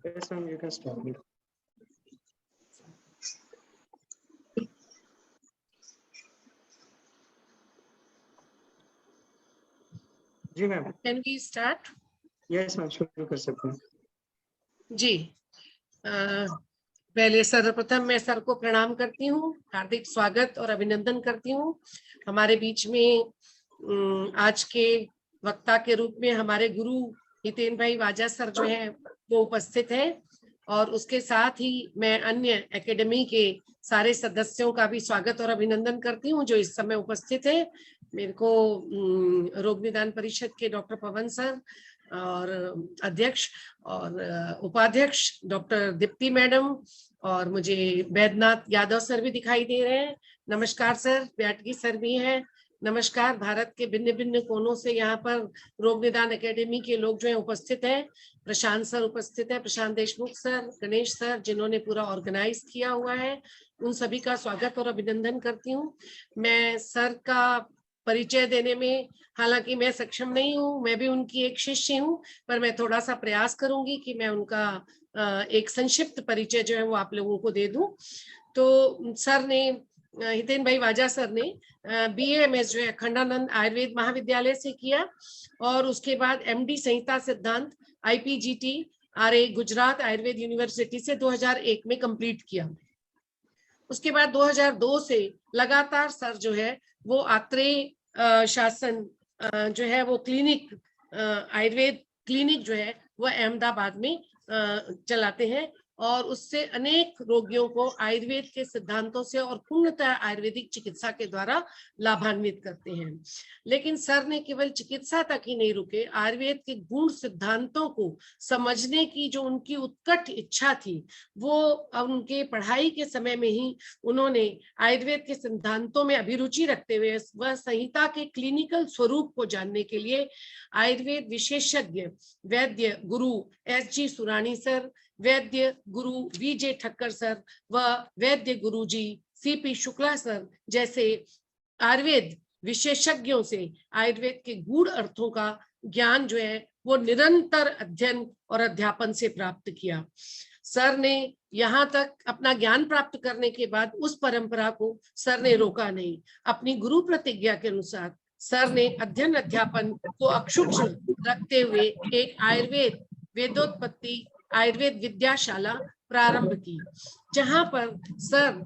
Yes, ma'am, you can start. जी ma'am. Can we start? Yes ma'am, शुरू कर सकते हैं। जी, पहले सर्वप्रथम मैं सर को प्रणाम करती हूँ, हार्दिक स्वागत और अभिनंदन करती हूँ। हमारे बीच में आज के वक्ता के रूप में हमारे गुरु हितेन भाई वाजा सर जो है वो उपस्थित है, और उसके साथ ही मैं अन्य एकेडमी के सारे सदस्यों का भी स्वागत और अभिनंदन करती हूँ जो इस समय उपस्थित है। मेरे को रोग निदान परिषद के डॉक्टर पवन सर और अध्यक्ष और उपाध्यक्ष डॉक्टर दीप्ति मैडम और मुझे वैद्यनाथ यादव सर भी दिखाई दे रहे हैं। नमस्कार सर, ब्याटगी सर भी हैं। नमस्कार। भारत के भिन्न भिन्न कोनों से यहाँ पर रोग निदान एकेडमी के लोग जो है उपस्थित हैं। प्रशांत सर उपस्थित है, प्रशांत देशमुख सर, गणेश सर, जिन्होंने पूरा ऑर्गेनाइज किया हुआ है, उन सभी का स्वागत और अभिनंदन करती हूँ। मैं सर का परिचय देने में हालांकि मैं सक्षम नहीं हूँ, मैं भी उनकी एक शिष्य हूँ, पर मैं थोड़ा सा प्रयास करूंगी कि मैं उनका एक संक्षिप्त परिचय जो है वो आप लोगों को दे दूं। तो सर ने, हितेन भाई वाजा सर ने BAMS जो है अखंडानंद आयुर्वेद महाविद्यालय से किया, और उसके बाद MD संहिता सिद्धांत IPGT RA Gujarat Ayurveda university से 2001 में कंप्लीट किया। उसके बाद 2002 से लगातार सर जो है वो आत्रेय शासन जो है वो क्लिनिक, आयुर्वेद क्लिनिक जो है वो अहमदाबाद में चलाते हैं, और उससे अनेक रोगियों को आयुर्वेद के सिद्धांतों से और पूर्णतः आयुर्वेदिक चिकित्सा के द्वारा लाभान्वित करते हैं। लेकिन सर ने केवल चिकित्सा तक ही नहीं रुके, आयुर्वेद के गुण सिद्धांतों को समझने की जो उनकी उत्कट इच्छा थी, वो उनके पढ़ाई के समय में ही उन्होंने आयुर्वेद के सिद्धांतों में अभिरुचि रखते हुए वह संहिता के क्लिनिकल स्वरूप को जानने के लिए आयुर्वेद विशेषज्ञ वैद्य गुरु SG सुरानी सर, वैद्य गुरु VJ ठक्कर सर व वैद्य गुरु जी CP शुक्ला सर जैसे आयुर्वेद विशेषज्ञों से आयुर्वेद के गूढ़ अर्थों का ज्ञान जो है वो निरंतर अध्ययन और अध्यापन से प्राप्त किया। सर ने यहाँ तक अपना ज्ञान प्राप्त करने के बाद उस परंपरा को सर ने रोका नहीं। अपनी गुरु प्रतिज्ञा के अनुसार सर ने अध्ययन अध्यापन को अक्षुण्ण रखते हुए एक आयुर्वेद वेदोत्पत्ति आयुर्वेद विद्याशाला प्रारंभ की, जहां पर सर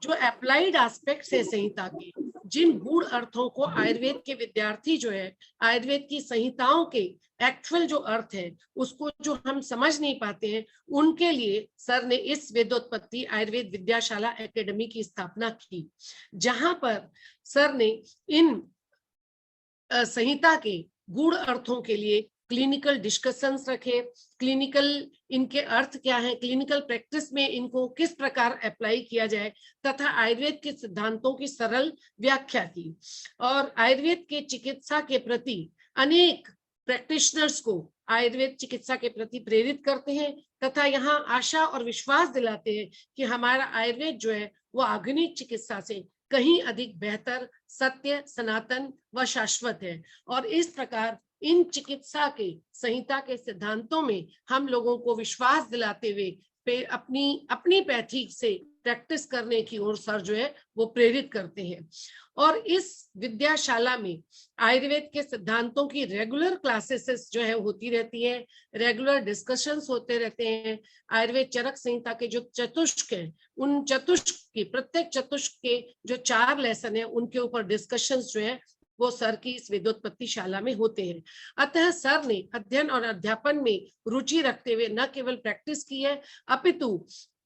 जो अप्लाइड एस्पेक्ट्स है संहिता के, जिन गूढ़ अर्थों को आयुर्वेद के विद्यार्थी जो है आयुर्वेद की संहिताओं के एक्चुअल जो अर्थ है उसको जो हम समझ नहीं पाते हैं, उनके लिए सर ने इस वेदोत्पत्ति आयुर्वेद विद्याशाला एकेडमी की स्थापना की, जहां पर सर ने इन संहिता के गूढ़ अर्थों के लिए क्लिनिकल डिस्कशंस रखे, क्लिनिकल इनके अर्थ क्या है, क्लिनिकल प्रैक्टिस में इनको किस प्रकार अप्लाई किया जाए, तथा आयुर्वेद के सिद्धांतों की सरल व्याख्या की, और आयुर्वेद के चिकित्सा के प्रति अनेक प्रैक्टिशनर्स को आयुर्वेद चिकित्सा के प्रति प्रेरित करते हैं, तथा यहाँ आशा और विश्वास दिलाते हैं कि हमारा आयुर्वेद जो है वो आधुनिक चिकित्सा से कहीं अधिक बेहतर, सत्य, सनातन व शाश्वत है। और इस प्रकार इन चिकित्सा के संहिता के सिद्धांतों में हम लोगों को विश्वास दिलाते हुए अपनी पैथी से प्रैक्टिस करने की ओर सर जो है वो प्रेरित करते हैं। और इस विद्याशाला में आयुर्वेद के सिद्धांतों की रेगुलर क्लासेस जो है होती रहती है, रेगुलर डिस्कशंस होते रहते हैं। आयुर्वेद चरक संहिता के जो चतुष्क हैं, उन चतुष्क की प्रत्येक चतुष्क के जो 4 लेसन है उनके ऊपर डिस्कशंस जो है वो सर की इस वेदोत्पत्ति शाला में होते हैं। अतः सर ने अध्ययन और अध्यापन में रुचि रखते हुए न केवल प्रैक्टिस की है, अपितु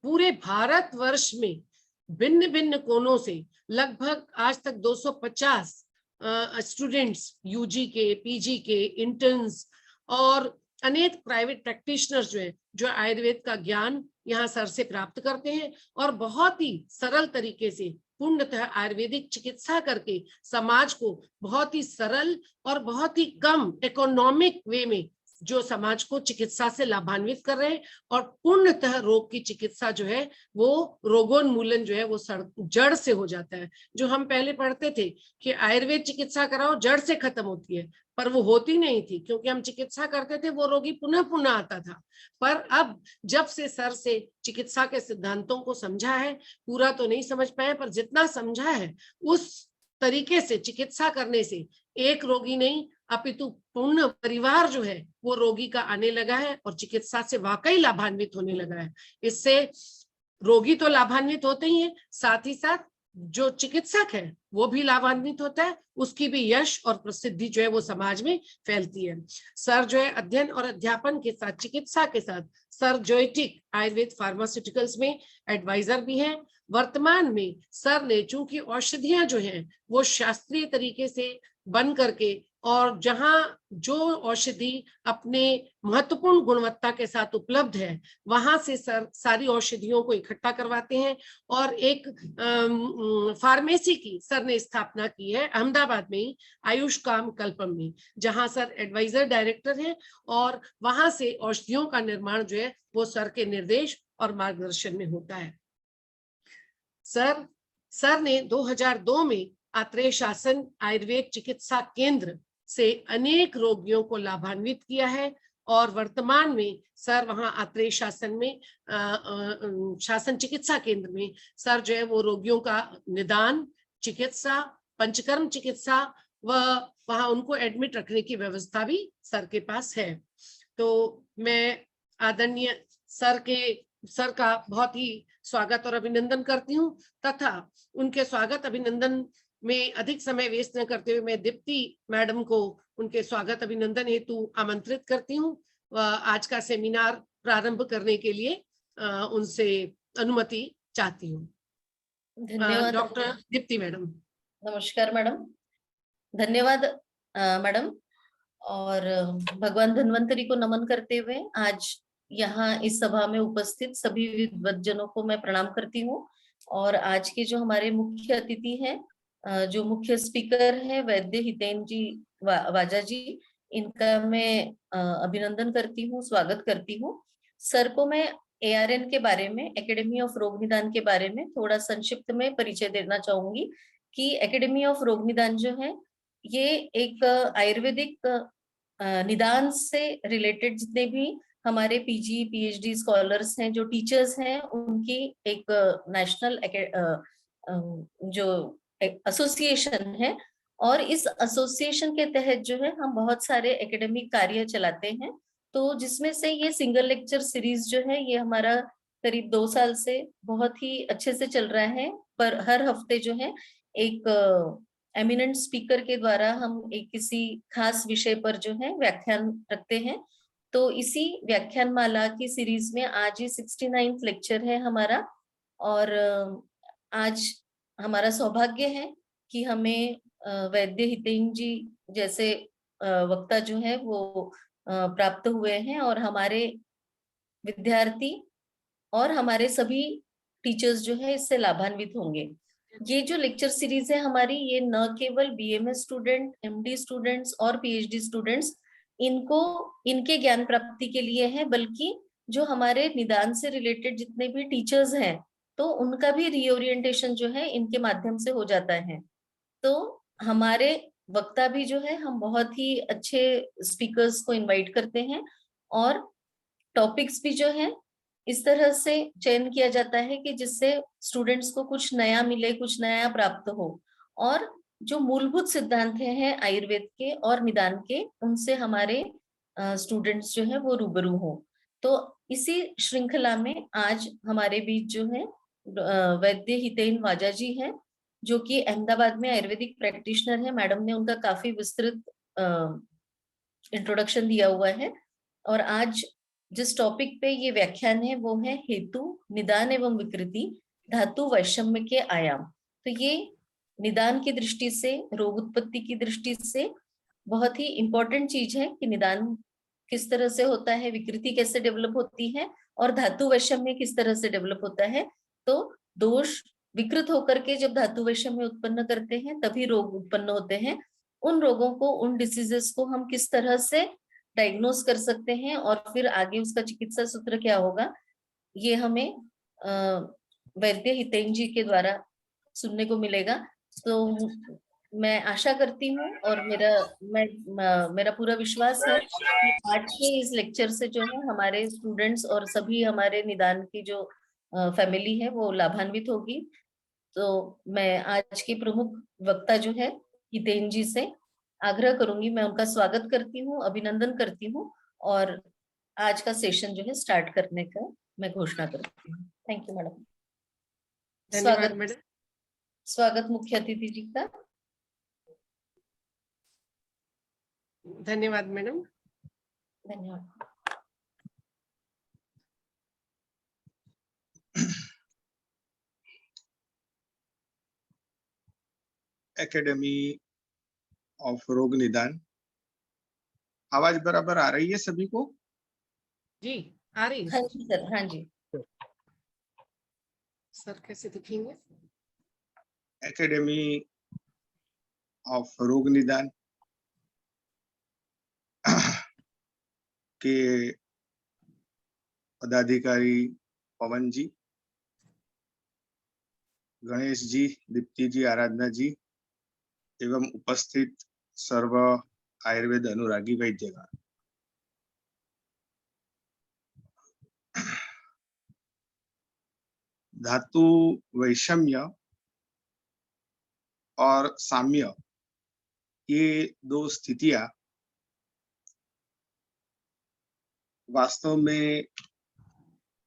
पूरे भारतवर्ष में भिन्न भिन्न कोनों से लगभग आज तक 250 स्टूडेंट्स, UG के, PG के, इंटर्न्स और अनेक प्राइवेट प्रैक्टिशनर्स जो है जो आयुर्वेद का ज्ञान यहाँ सर से प्राप्त करते हैं, और बहुत ही सरल तरीके से पूर्णतः आयुर्वेदिक चिकित्सा करके समाज को बहुत ही सरल और बहुत ही कम इकोनॉमिक वे में जो समाज को चिकित्सा से लाभान्वित कर रहे हैं, और पूर्णतः रोग की चिकित्सा जो है वो रोगोन्मूलन जो है वो जड़ से हो जाता है। जो हम पहले पढ़ते थे कि आयुर्वेद चिकित्सा कराओ जड़ से खत्म होती है, पर वो होती नहीं थी, क्योंकि हम चिकित्सा करते थे, वो रोगी पुनः पुनः आता था। पर अब जब से सर से चिकित्सा के सिद्धांतों को समझा है, पूरा तो नहीं समझ पाए, पर जितना समझा है उस तरीके से चिकित्सा करने से एक रोगी नहीं अपितु पूर्ण परिवार जो है वो रोगी का आने लगा है और चिकित्सा से वाकई लाभान्वित होने लगा है। इससे रोगी तो लाभान्वित होते ही है, साथ ही साथ जो चिकित्सक है वो भी लाभान्वित होता है, उसकी भी यश और प्रसिद्धि जो है वो समाज में फैलती है। सर जो है अध्ययन और अध्यापन के साथ चिकित्सा के साथ सर जोएटिक आयुर्वेद फार्मास्यूटिकल्स में एडवाइजर भी हैं। वर्तमान में सर ने चूंकि औषधियां जो हैं वो शास्त्रीय तरीके से बन करके, और जहां जो औषधि अपने महत्वपूर्ण गुणवत्ता के साथ उपलब्ध है वहां से सर सारी औषधियों को इकट्ठा करवाते हैं, और एक फार्मेसी की सर ने स्थापना की है अहमदाबाद में ही, आयुष काम कल्पम में, जहां सर एडवाइजर डायरेक्टर हैं, और वहां से औषधियों का निर्माण जो है वो सर के निर्देश और मार्गदर्शन में होता है। सर ने 2002 में आत्रेय शासन आयुर्वेद चिकित्सा केंद्र से अनेक रोगियों को लाभान्वित किया है, और वर्तमान में सर वहां आत्रेय शासन में शासन चिकित्सा केंद्र में सर जो है वो रोगियों का निदान, चिकित्सा, पंचकर्म चिकित्सा व वहां उनको एडमिट रखने की व्यवस्था भी सर के पास है। तो मैं आदरणीय सर का बहुत ही स्वागत और अभिनंदन करती हूँ, तथा उनके स्वागत अभिनंदन में अधिक समय वेस्ट न करते हुए मैं दीप्ति मैडम को उनके स्वागत अभिनंदन हेतु आमंत्रित करती हूँ। आज का सेमिनार प्रारंभ करने के लिए उनसे अनुमति चाहती हूँ। धन्यवाद डॉक्टर दीप्ति मैडम। नमस्कार मैडम, धन्यवाद मैडम। और भगवान धन्वंतरी को नमन करते हुए आज यहाँ इस सभा में उपस्थित सभी विद्वज्जनों को मैं प्रणाम करती हूँ। और आज के जो हमारे मुख्य अतिथि हैं, जो मुख्य स्पीकर है वैद्य हितेन जी वाजा जी, इनका मैं अभिनंदन करती हूँ, स्वागत करती हूँ। सर को मैं ARN के बारे में, एकेडमी ऑफ रोग निदान के बारे में थोड़ा संक्षिप्त में परिचय देना चाहूंगी कि एकेडमी ऑफ रोग निदान जो है ये एक आयुर्वेदिक निदान से रिलेटेड जितने भी हमारे PG PhD स्कॉलर्स हैं, जो टीचर्स हैं, उनकी एक नेशनल जो एसोसिएशन है। और इस एसोसिएशन के तहत जो है हम बहुत सारे एकेडमिक कार्य चलाते हैं। तो जिसमें से ये सिंगल लेक्चर सीरीज जो है ये हमारा करीब 2 साल से बहुत ही अच्छे से चल रहा है। पर हर हफ्ते जो है एक एमिनेंट स्पीकर के द्वारा हम एक किसी खास विषय पर जो है व्याख्यान रखते हैं। तो इसी व्याख्यान माला की सीरीज में आज ही 69वां लेक्चर है हमारा। और आज हमारा सौभाग्य है कि हमें वैद्य हितेन जी जैसे वक्ता जो है वो प्राप्त हुए हैं, और हमारे विद्यार्थी और हमारे सभी टीचर्स जो है इससे लाभान्वित होंगे। ये जो लेक्चर सीरीज है हमारी, ये न केवल BMS स्टूडेंट, MD स्टूडेंट्स और PhD स्टूडेंट्स इनको इनके ज्ञान प्राप्ति के लिए है, बल्कि जो हमारे निदान से रिलेटेड जितने भी टीचर्स हैं तो उनका भी रीओरिएंटेशन जो है इनके माध्यम से हो जाता है। तो हमारे वक्ता भी जो है हम बहुत ही अच्छे स्पीकर्स को इनवाइट करते हैं, और टॉपिक्स भी जो है इस तरह से चयन किया जाता है कि जिससे स्टूडेंट्स को कुछ नया मिले, कुछ नया प्राप्त हो, और जो मूलभूत सिद्धांत हैं आयुर्वेद के और निदान के, उनसे हमारे स्टूडेंट्स जो है वो रूबरू हो। तो इसी श्रृंखला में आज हमारे बीच जो है वैद्य हितेन वाजा जी हैं, जो कि अहमदाबाद में आयुर्वेदिक प्रैक्टिशनर है। मैडम ने उनका काफी विस्तृत इंट्रोडक्शन दिया हुआ है। और आज जिस टॉपिक पे ये व्याख्यान है वो है हेतु, निदान एवं विकृति, धातु वैषम्य के आयाम। तो ये निदान की दृष्टि से, रोग उत्पत्ति की दृष्टि से बहुत ही इंपॉर्टेंट चीज है कि निदान किस तरह से होता है, विकृति कैसे डेवलप होती है, और धातु वैषम्य किस तरह से डेवलप होता है। तो दोष विकृत होकर के जब धातु वैषम्य उत्पन्न करते हैं तभी रोग उत्पन्न होते हैं। उन रोगों को, उन डिसीजेस को हम किस तरह से डायग्नोस कर सकते हैं और फिर आगे उसका चिकित्सा सूत्र क्या होगा ये हमें वैद्य हितेन जी के द्वारा सुनने को मिलेगा। तो मैं आशा करती हूँ और मेरा पूरा विश्वास है कि आज के इस लेक्चर से जो है हमारे स्टूडेंट्स और सभी हमारे निदान की जो फैमिली है वो लाभान्वित होगी। तो मैं आज के प्रमुख वक्ता जो है हितेन जी से आग्रह करूंगी, मैं उनका स्वागत करती हूँ, अभिनंदन करती हूँ और आज का सेशन जो है स्टार्ट करने का मैं घोषणा करती हूँ। Thank you madam. धन्यवाद मैडम। स्वागत मुख्य अतिथि जी का। धन्यवाद मैडम। धन्यवाद। एकेडमी ऑफ रोग निदान, आवाज बराबर आ रही है सभी को? जी आ रही है। हाँ जी सर, हाँ जी सर कैसे दिखेंगे? एकेडमी ऑफ रोग निदान के पदाधिकारी पवन जी, गणेश जी, दीप्ति जी, आराधना जी एवं उपस्थित सर्व आयुर्वेद अनुरागी वैद्यगण, धातु वैषम्य और साम्य ये दो स्थितियां वास्तव में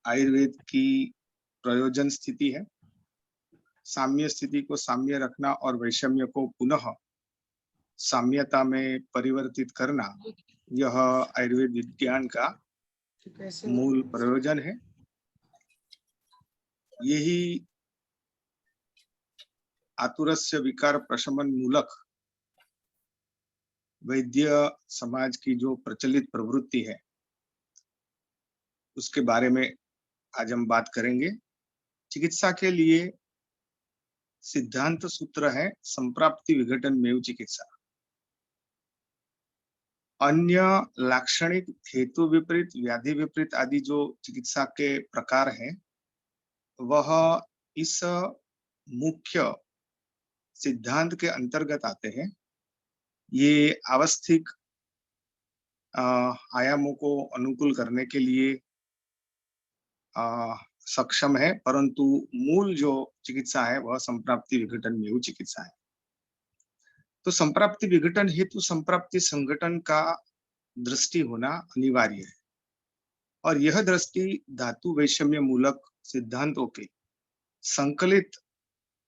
आयुर्वेद की प्रयोजन स्थिति है। साम्य स्थिति को साम्य रखना और वैषम्य को पुनः साम्यता में परिवर्तित करना, यह आयुर्वेद विज्ञान का मूल प्रयोजन है। यही आतुरस्य विकार प्रशमन मूलक वैद्य समाज की जो प्रचलित प्रवृत्ति है उसके बारे में आज हम बात करेंगे। चिकित्सा के लिए सिद्धांत सूत्र है संप्राप्ति विघटन मेव चिकित्सा। अन्य लाक्षणिक, हेतु विपरीत, व्याधि विपरीत आदि जो चिकित्सा के प्रकार हैं वह इस मुख्य सिद्धांत के अंतर्गत आते हैं। ये आवस्थिक आयामों को अनुकूल करने के लिए सक्षम है, परंतु मूल जो चिकित्सा है वह संप्राप्ति विघटन मेव चिकित्सा है। तो संप्राप्ति विघटन हेतु संप्राप्ति संघटन का दृष्टि होना अनिवार्य है और यह दृष्टि धातु वैषम्य मूलक सिद्धांतों के संकलित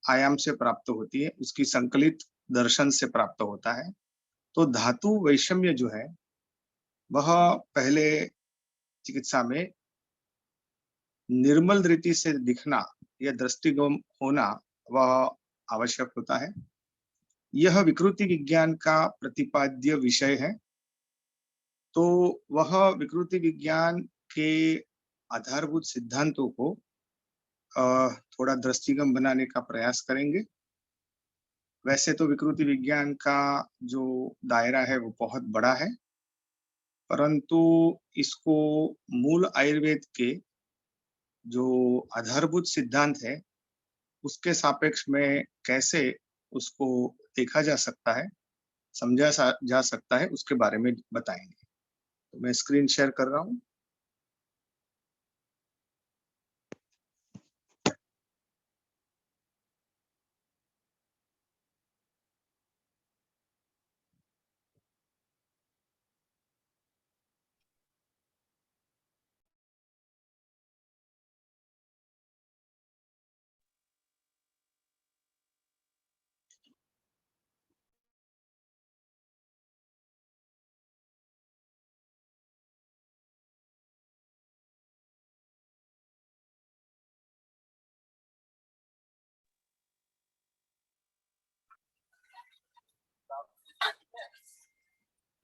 आयाम से प्राप्त होती है, उसकी संकलित दर्शन से प्राप्त होता है। तो धातु वैषम्य जो है वह पहले चिकित्सा में निर्मल रीति से दिखना या दृष्टिगोचर होना वह आवश्यक होता है। यह विकृति विज्ञान का प्रतिपाद्य विषय है। तो वह विकृति विज्ञान के आधारभूत सिद्धांतों को थोड़ा दृष्टिगम बनाने का प्रयास करेंगे। वैसे तो विकृति विज्ञान का जो दायरा है वो बहुत बड़ा है, परंतु इसको मूल आयुर्वेद के जो आधारभूत सिद्धांत है उसके सापेक्ष में कैसे उसको देखा जा सकता है, समझा जा सकता है, उसके बारे में बताएंगे। तो मैं स्क्रीन शेयर कर रहा हूं।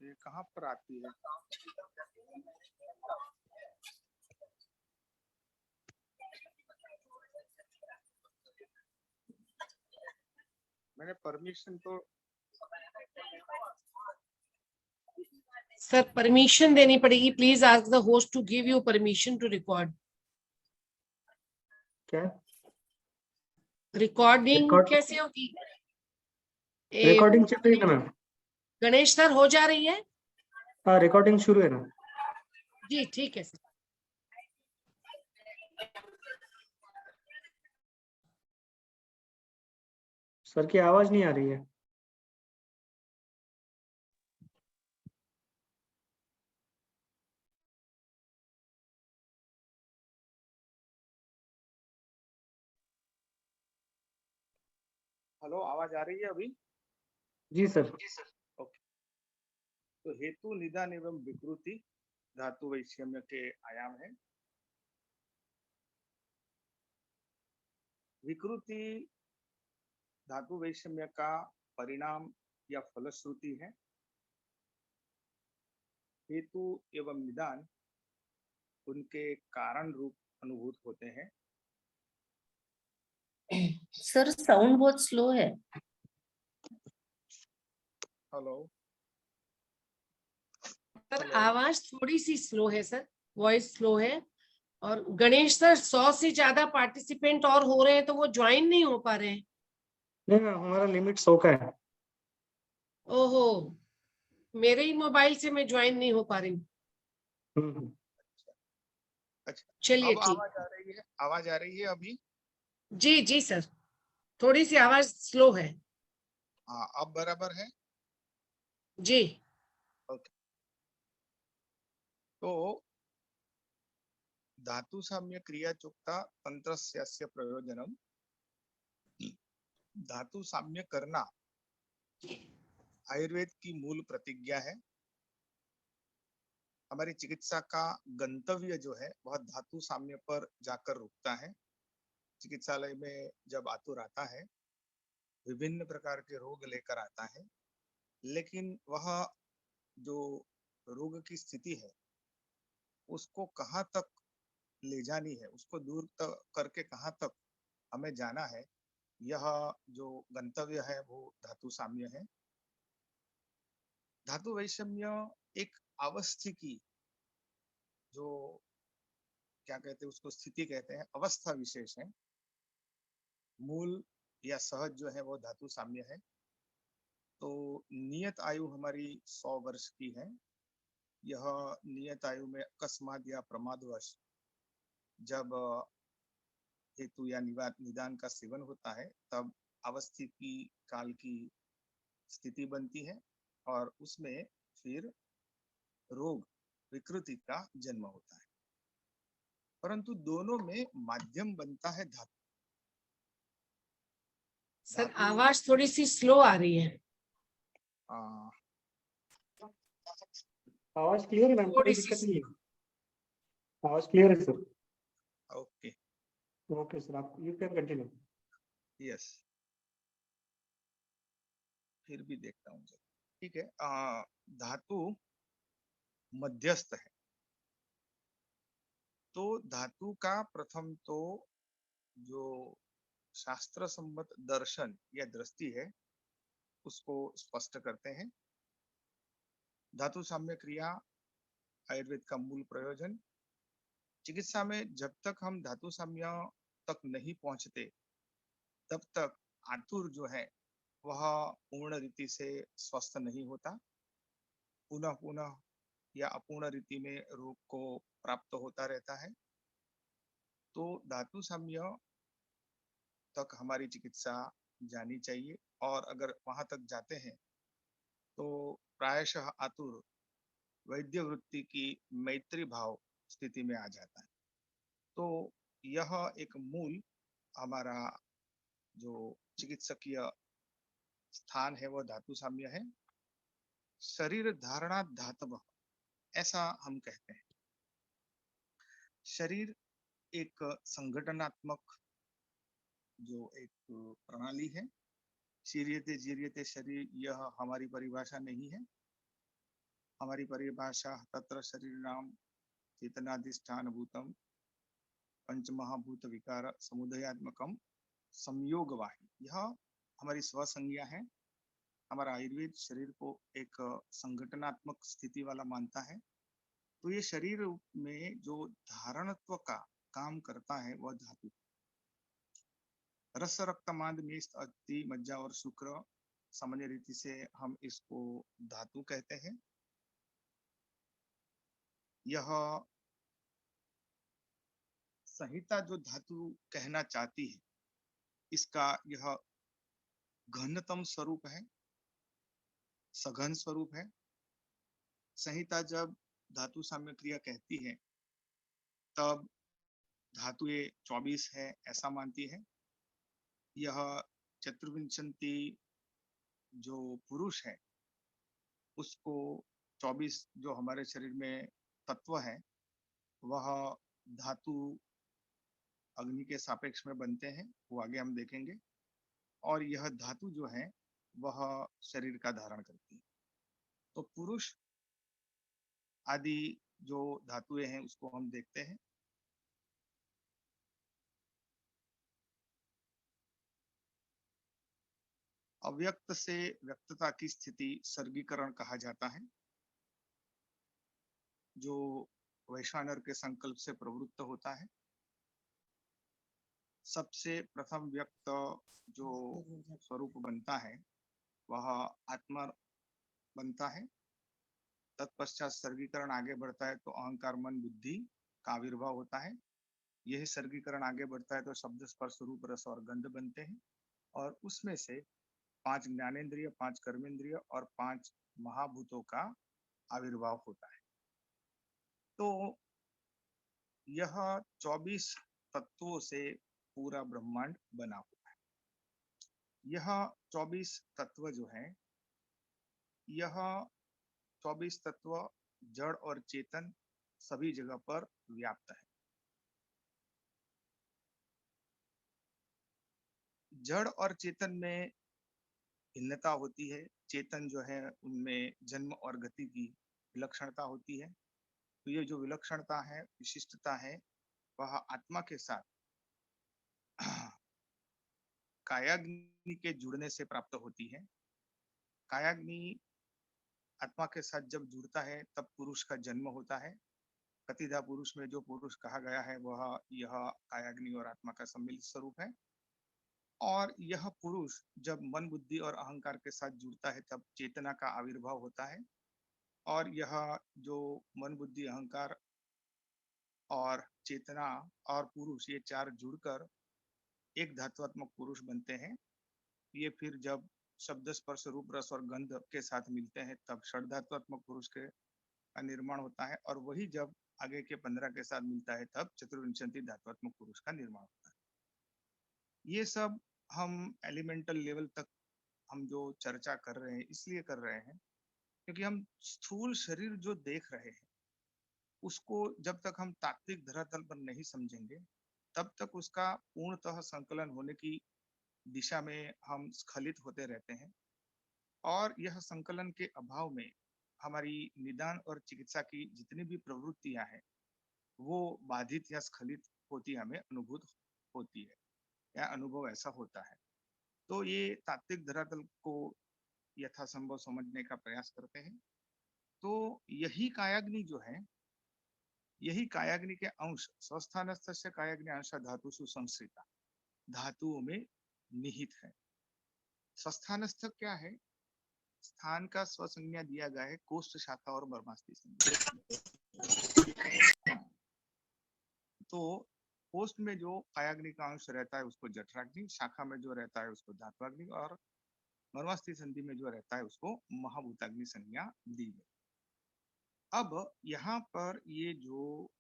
ये कहाँ पर आती है? मैंने परमिशन तो सर परमिशन देनी पड़ेगी, please ask the host to give you permission to record. क्या रिकॉर्डिंग रिकॉर्ड कैसे होगी? रिकॉर्डिंग चल रही है ना मैम? गणेश सर हो जा रही है? हाँ रिकॉर्डिंग शुरू है ना। जी ठीक है सर। सर की आवाज नहीं आ रही है। हेलो, आवाज आ रही है अभी? जी सर। ओके। तो हेतु, निदान एवं विकृति धातु वैषम्य के आयाम है। विकृति धातु वैषम्य का परिणाम या फलश्रुति है। हेतु एवं निदान उनके कारण रूप अनुभूत होते हैं। सर साउंड बहुत स्लो है। Hello sir hello. आवाज थोड़ी सी स्लो है सर, वॉइस स्लो है। और गणेश सर 100 से ज्यादा पार्टिसिपेंट और हो रहे हैं तो वो ज्वाइन नहीं हो पा रहे हैं। नहीं मैम, हमारा लिमिट 100 का है। ओहो, मेरे ही मोबाइल से मैं ज्वाइन नहीं हो पा रही हूँ। हम्म। अच्छा, चलिए अब ठीक। आवाज आ रही है? आवाज आ रही है अभी? जी जी सर, थोड़ी सी आवाज स्लो है। हाँ, अब बराबर है। जी ओके। तो धातु साम्य क्रिया चुक्ता तंत्रस्यस्य प्रयोजनम, धातु साम्य करना आयुर्वेद की मूल प्रतिज्ञा है। हमारी चिकित्सा का गंतव्य जो है वह धातु साम्य पर जाकर रुकता है। चिकित्सालय में जब आतुर आता है, विभिन्न प्रकार के रोग लेकर आता है, लेकिन वह जो रोग की स्थिति है उसको कहाँ तक ले जानी है, उसको दूर तक करके कहाँ तक हमें जाना है, यह जो गंतव्य है वो धातु साम्य है। धातु वैषम्य एक अवस्थिकी, जो क्या कहते हैं उसको, स्थिति कहते हैं, अवस्था विशेष है। मूल या सहज जो है वो धातु साम्य है। तो नियत आयु हमारी 100 वर्ष की है। यह नियत आयु में अकस्मात या प्रमादवश जब हेतु या निदान का सेवन होता है तब अवस्थिकी काल की स्थिति बनती है और उसमें फिर रोग विकृति का जन्म होता है। परंतु दोनों में माध्यम बनता है धातु। सर धातु आवाज थोड़ी सी स्लो आ रही है। आ, आवाज क्लियर है मैम, कोई थोड़ी सी। दिक्कत नहीं है। आवाज क्लियर है सर। ओके। ओके सर, आप यू कैन कंटिन्यू। यस, फिर भी देखता हूँ। ठीक है। धातु मध्यस्थ है। तो धातु का प्रथम तो जो शास्त्र सम्मत दर्शन या दृष्टि है उसको स्पष्ट करते हैं। धातु साम्य क्रिया आयुर्वेद का मूल प्रयोजन। चिकित्सा में जब तक हम धातु साम्य तक नहीं पहुंचते तब तक आतुर जो है वह पूर्ण रीति से स्वस्थ नहीं होता। पुनः पुनः या अपूर्ण रीति में रोग को प्राप्त होता रहता है। तो धातु साम्य तक हमारी चिकित्सा जानी चाहिए, और अगर वहां तक जाते हैं तो प्रायशः आतुर वैद्य वृत्ति की मैत्री भाव स्थिति में आ जाता है। तो यह एक मूल हमारा जो चिकित्सकीय स्थान है वो धातु साम्य है। शरीर धारणा धातव, ऐसा हम कहते हैं। शरीर एक संगठनात्मक जो एक प्रणाली है। शीर्यते जीर्यते शरीर, यह हमारी परिभाषा नहीं है। हमारी परिभाषा तत्र शरीर नाम चेतनाधिष्ठान भूतम पंचमहाभूत विकार समुदयात्मकम संयोगवाही, यह हमारी स्वसंज्ञा है। हमारा आयुर्वेद शरीर को एक संगठनात्मक स्थिति वाला मानता है। तो ये शरीर में जो धारणत्व का काम करता है वह धातु। रस, रक्त, मांद, मेष, अस्थि, मज्जा और शुक्र सामान्य रीति से हम इसको धातु कहते हैं। यह संहिता जो धातु कहना चाहती है, इसका यह घनतम स्वरूप है, सघन स्वरूप है। संहिता जब धातु साम्य क्रिया कहती है तब धातु ये 24 है ऐसा मानती है। यह चतुर्विंशति जो पुरुष है उसको 24 जो हमारे शरीर में तत्व है वह धातु अग्नि के सापेक्ष में बनते हैं, वो आगे हम देखेंगे। और यह धातु जो है वह शरीर का धारण करती है। तो पुरुष आदि जो धातुएं हैं उसको हम देखते हैं। अव्यक्त से व्यक्तता की स्थिति सर्गीकरण कहा जाता है, जो वैश्वानर के संकल्प से प्रवृत्त होता है। सबसे प्रथम व्यक्त जो स्वरूप बनता है वह आत्मा बनता है। तत्पश्चात सर्गीकरण आगे बढ़ता है तो अहंकार, मन, बुद्धि का आविर्भाव होता है। यही सर्गीकरण आगे बढ़ता है तो शब्द, स्पर्श, रूप, रस और गंध बनते हैं। और उसमें से 5 ज्ञानेंद्रिय, 5 कर्मेंद्रिय और 5 महाभूतों का आविर्भाव होता है। तो यह 24 तत्वों से पूरा ब्रह्मांड बना हुआ है। यह 24 तत्व जो है, यह 24 तत्व जड़ और चेतन सभी जगह पर व्याप्त है। जड़ और चेतन में भिन्नता होती है। चेतन जो है उनमें जन्म और गति की विलक्षणता होती है। तो ये जो विलक्षणता है, विशिष्टता है, वह आत्मा के साथ कायाग्नि के जुड़ने से प्राप्त होती है। कायाग्नि आत्मा के साथ जब जुड़ता है तब पुरुष का जन्म होता है। कतिधा पुरुष में जो पुरुष कहा गया है वह यह कायाग्नि और आत्मा का सम्मिलित स्वरूप है। और यह पुरुष जब मन, बुद्धि और अहंकार के साथ जुड़ता है तब चेतना का आविर्भाव होता है। और यह जो मन, बुद्धि, अहंकार और चेतना और पुरुष, ये 4 जुड़कर एक धात्वात्मक पुरुष बनते हैं। ये फिर जब शब्द, स्पर्श, रूप, रस और गंध के साथ मिलते हैं तब षड्धात्वात्मक पुरुष के का निर्माण होता है। और वही जब आगे के 15 के साथ मिलता है तब चतुर्विंशति धात्वात्मक पुरुष का निर्माण होता है। ये सब हम एलिमेंटल लेवल तक हम जो चर्चा कर रहे हैं इसलिए कर रहे हैं क्योंकि हम स्थूल शरीर जो देख रहे हैं उसको जब तक हम तात्विक धरातल पर नहीं समझेंगे तब तक उसका पूर्णतः संकलन होने की दिशा में हम स्खलित होते रहते हैं। और यह संकलन के अभाव में हमारी निदान और चिकित्सा की जितनी भी प्रवृत्तियां हैं वो बाधित या स्खलित होती हमें अनुभूत होती है या अनुभव ऐसा होता है। तो ये तात्विक धरातल को यथासंभव समझने का प्रयास करते हैं। तो यही कायाग्नि जो है, यही कायाग्नि के अंश स्वस्थानस्थस्य कायाग्नि अंश धातुषु संश्रिता, धातुओं में निहित है। स्वस्थानस्थ क्या है? स्थान का स्वसंज्ञा दिया गया है कोष्ठ, शाखा और मर्मास्थि संज्ञा। तो कोष्ठ में जो कायाग्नि का अंश रहता है उसको जठराग्नि, शाखा में जो रहता है उसको धात्वाग्नि और मर्मास्थि संधि में जो रहता है उसको महाभूताग्नि संज्ञा दी गई। अब यहाँ पर ये जो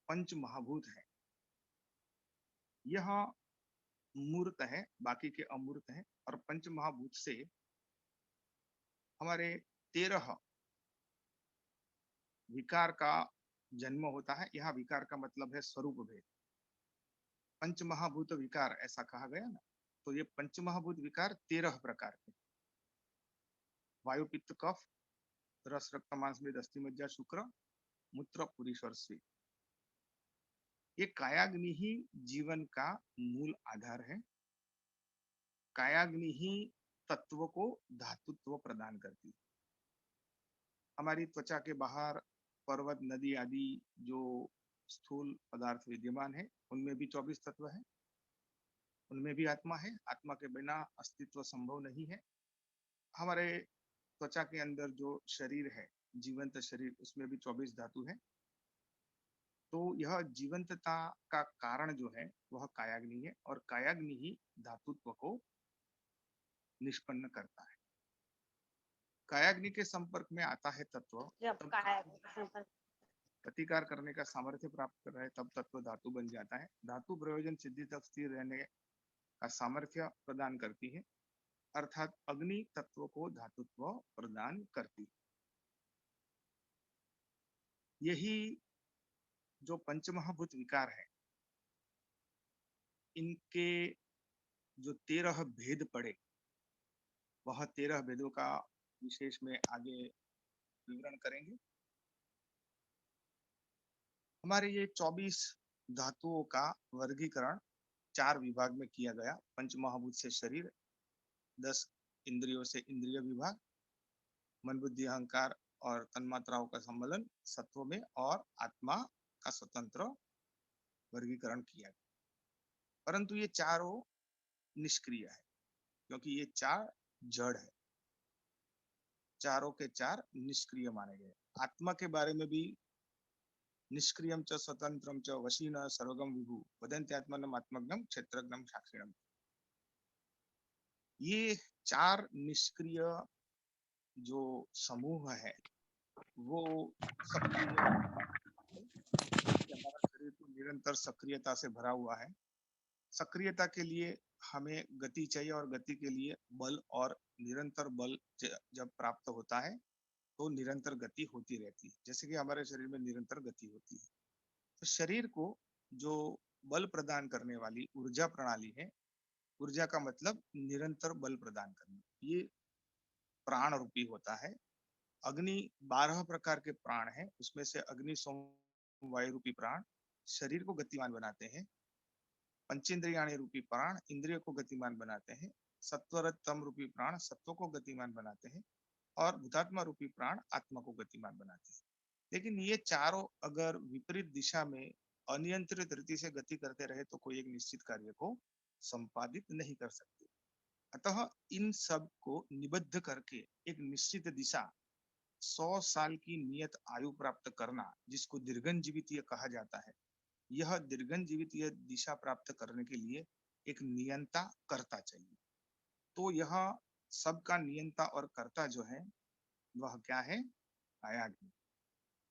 पंच महाभूत है यह मूर्त है, बाकी के अमूर्त हैं। और पंच महाभूत से हमारे 13 विकार का जन्म होता है। यहाँ विकार का मतलब है स्वरूप भेद। पंच महाभूत विकार ऐसा कहा गया ना, तो ये पंच महाभूत विकार 13 प्रकार के, वायु, पित्त, कफ, रस, रक्त, मांस, मेद, अस्थि, मज्जा, शुक्र, मूत्र, पुरीश और स्वी। ये कायाग्नि ही जीवन का मूल आधार है। कायाग्नि ही तत्व को धातुत्व प्रदान करती है। हमारी त्वचा के बाहर पर्वत, नदी आदि जो स्थूल पदार्थ विद्यमान है, उनमें भी 24 तत्व है, उनमें भी आत्मा है। आत्मा के बिना अस्तित्व संभव नहीं है। हमारे त्वचा के अंदर जो शरीर है, जीवंत शरीर, उसमें भी 24 धातु है। तो यह जीवंतता का कारण जो है वह कायाग्नि है, और कायाग्नि ही धातुत्व को निष्पन्न करता है। कायाग्नि के संपर्क में आता है तत्व, जब तब प्रतिकार करने का सामर्थ्य प्राप्त कर रहा है, तब तत्व धातु बन जाता है। धातु प्रयोजन सिद्धि तक स्थिर रहने का सामर्थ्य प्रदान करती है, अर्थात अग्नि तत्व को धातुत्व प्रदान करती है। यही जो पंचमहाभूत विकार है, इनके जो 13 भेद पड़े, वह 13 भेदों का विशेष में आगे विवरण करेंगे। हमारे ये 24 धातुओं का वर्गीकरण 4 विभाग में किया गया। पंचमहाभूत से शरीर, 10 इंद्रियों से इंद्रिय विभाग, मन बुद्धि अहंकार और तन्मात्राओं का सम्मेलन सत्व में, और आत्मा का स्वतंत्र वर्गीकरण किया गया। परंतु ये चारों निष्क्रिय है, क्योंकि ये 4 जड़ है। चारों के 4 निष्क्रिय माने गए। आत्मा के बारे में भी निष्क्रियम च स्वतंत्रम च वशीन सर्वगम विभु वदन्ति आत्मनम आत्मज्ञम क्षेत्रज्ञम साक्षिणम। ये 4 निष्क्रिय जो समूह है वो सक्रिय, हमारा शरीर तो निरंतर सक्रियता से भरा हुआ है। सक्रियता के लिए हमें गति चाहिए, और गति के लिए बल, और निरंतर बल जब प्राप्त होता है तो निरंतर गति होती रहती है, जैसे कि हमारे शरीर में निरंतर गति होती है। तो शरीर को जो बल प्रदान करने वाली ऊर्जा प्रणाली है, ऊर्जा का मतलब निरंतर बल प्रदान करना, ये प्राण रूपी होता है। अग्नि 12 प्रकार के प्राण हैं, उसमें से अग्नि सोम वायु रूपी प्राण शरीर को गतिमान बनाते हैं। पंचेंद्रियाणी रूपी प्राण इंद्रियों को गतिमान बनाते हैं। सत्वरतम रूपी प्राण सत्व को गतिमान बनाते हैं, और भूतात्मा रूपी प्राण आत्मा को गतिमान बनाते हैं। लेकिन ये चारों अगर विपरीत दिशा में अनियंत्रित रीति से गति करते रहे तो कोई एक निश्चित कार्य को संपादित नहीं कर सकते। अतः इन सब को निबद्ध करके एक निश्चित दिशा, 100 साल की नियत आयु प्राप्त करना, जिसको दीर्घन जीवितीय कहा जाता है, यह दीर्घन जीवितीय दिशा प्राप्त करने के लिए एक नियंता कर्ता चाहिए। तो यह सबका नियंता और कर्ता जो है वह क्या है? कायाग्नि।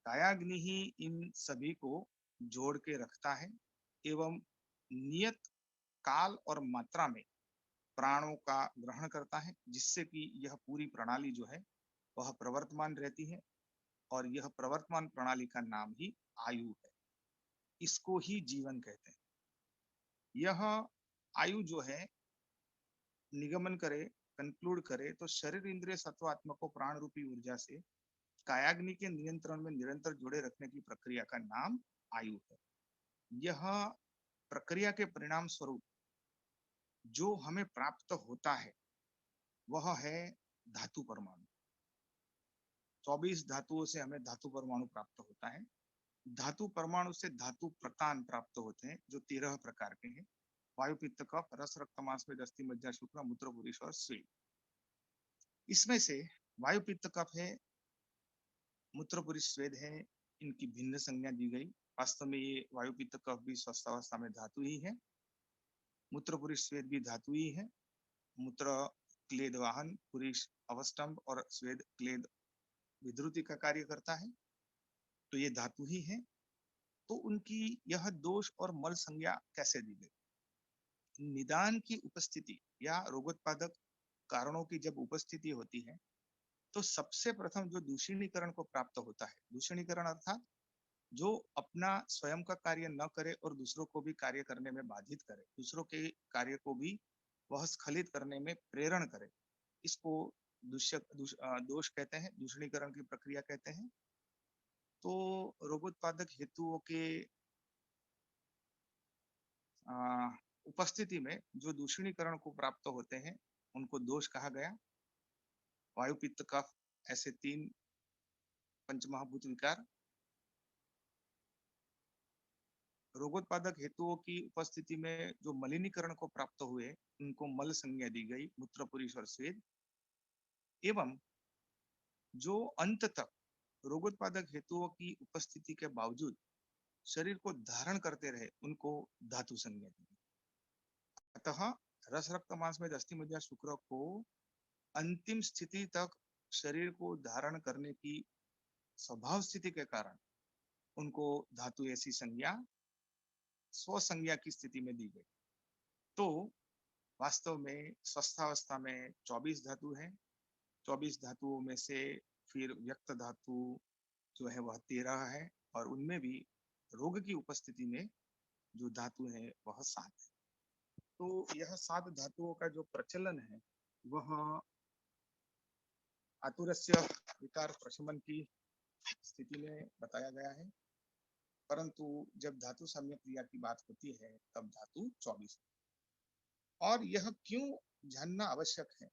कायाग्नि ही इन सभी को जोड़ के रखता है, एवं नियत काल और मात्रा में प्राणों का ग्रहण करता है, जिससे कि यह पूरी प्रणाली जो है वह प्रवर्तमान रहती है, और यह प्रवर्तमान प्रणाली का नाम ही आयु है। इसको ही जीवन कहते हैं। यह आयु जो है निगमन करे, कंक्लूड करे, तो शरीर इंद्रिय सत्वात्मक को प्राण रूपी ऊर्जा से कायाग्नि के नियंत्रण में निरंतर जुड़े रखने की प्रक्रिया का नाम आयु है। यह प्रक्रिया के परिणाम स्वरूप जो हमें प्राप्त होता है वह है धातु परमाणु। 24 धातुओं से हमें धातु परमाणु प्राप्त होता है। धातु परमाणु से धातु प्रतान प्राप्त होते हैं, जो 13 प्रकार के हैं। वायु, पित्त, कफ, रस, रक्त, मांस, दस्ती, मज्जा, शुक्र, मूत्र, पुरुष और स्वेद। इसमें से वायु, पित्त, कफ है, मूत्र, पुरुष, स्वेद है, इनकी भिन्न संज्ञा दी गई। वास्तव में ये वायु, पित्त, कफ भी स्वस्थावस्था में धातु ही है। मूत्र, पुरुष, स्वेद भी धातु ही है। मूत्र क्लेद वाहन, पुरुष अवस्टम्भ और स्वेद क्लेद विद्रुति का कार्य करता है, तो ये धातु ही है। तो उनकी यह दोष और मल संज्ञा कैसे दी गई? निदान की उपस्थिति या रोगोत्पादक कारणों की जब उपस्थिति होती है, तो सबसे प्रथम जो दूषणीकरण को प्राप्त होता है, दूषणीकरण अर्थात जो अपना स्वयं का कार्य न करे और दूसरों को भी कार्य करने में बाधित करे, दूसरों के कार्य को भी वह स्खलित करने में प्रेरण करे, इसको दोष कहते हैं, दूषणीकरण की प्रक्रिया कहते हैं। तो रोगोत्पादक हेतुओं के उपस्थिति में जो दूषणीकरण को प्राप्त होते हैं, उनको दोष कहा गया। वायु पित्त कफ ऐसे 3 पंचमहाभूत विकार। रोगोत्पादक हेतुओं की उपस्थिति में जो मलिनीकरण को प्राप्त हुए उनको मल संज्ञा दी गई, मूत्र पुरुष और स्वेद। एवं जो अंत तक रोगोत्पादक हेतुओं की उपस्थिति के बावजूद शरीर को धारण करते रहे उनको धातु संज्ञा दी गई। अतः रस रक्त मांस में अस्थि मज्जा शुक्र को अंतिम स्थिति तक शरीर को धारण करने की स्वभाव स्थिति के कारण उनको धातु ऐसी संज्ञा स्व संज्ञा की स्थिति में दी गई। तो वास्तव में स्वस्थावस्था में 24 धातु है। 24 धातुओं में से फिर व्यक्त धातु जो है वह 13 है और उनमें भी रोग की उपस्थिति में जो धातु है वह 7 है। तो यह 7 धातुओं का जो प्रचलन है वह आतुरस्य विकार प्रशमन की स्थिति में बताया गया है, परंतु जब धातु साम्य क्रिया की बात होती है तब धातु 24 है। और यह क्यों जानना आवश्यक है?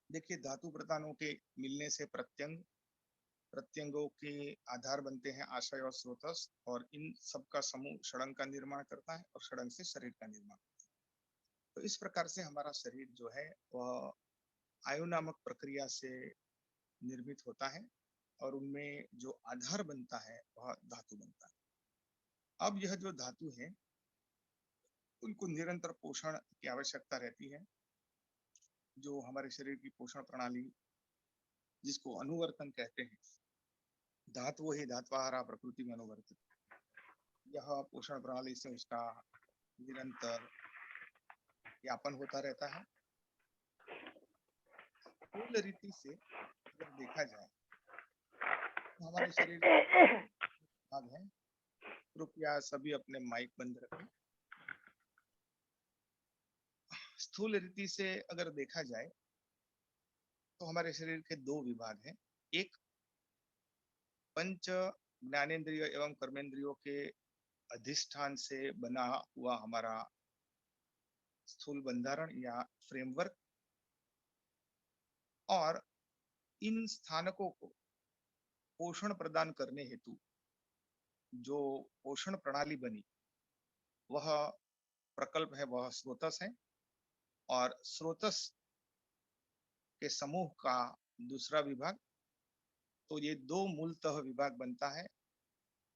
देखिए, धातु प्रधानों के मिलने से प्रत्यंग, प्रत्यंगों के आधार बनते हैं आशय और स्रोतस, और इन सबका समूह षडंग का निर्माण करता है और षडंग से शरीर का निर्माण करता है। तो इस प्रकार से हमारा शरीर जो है वह आयु नामक प्रक्रिया से निर्मित होता है और उनमें जो आधार बनता है वह धातु बनता है। अब यह जो धातु है उनको निरंतर पोषण की आवश्यकता रहती है। जो हमारे शरीर की पोषण प्रणाली जिसको अनुवर्तन कहते हैं, धातु ही धात्वाहारा प्रकृति में अनुवर्तित, यह पोषण प्रणाली से उसका निरंतर यापन होता रहता है। स्थूल रीति से अगर देखा जाए तो हमारे शरीर भाग है। कृपया सभी अपने माइक बंद रखें। स्थूल रीति से अगर देखा जाए तो हमारे शरीर के 2 विभाग हैं। एक पंच ज्ञानेंद्रिय एवं कर्मेंद्रियों के अधिष्ठान से बना हुआ हमारा स्थूल बंधारण या फ्रेमवर्क, और इन स्थानकों को पोषण प्रदान करने हेतु जो पोषण प्रणाली बनी वह प्रकल्प है, वह स्रोतस है। और स्रोतस के समूह का दूसरा विभाग, तो ये 2 मूलतः विभाग बनता है।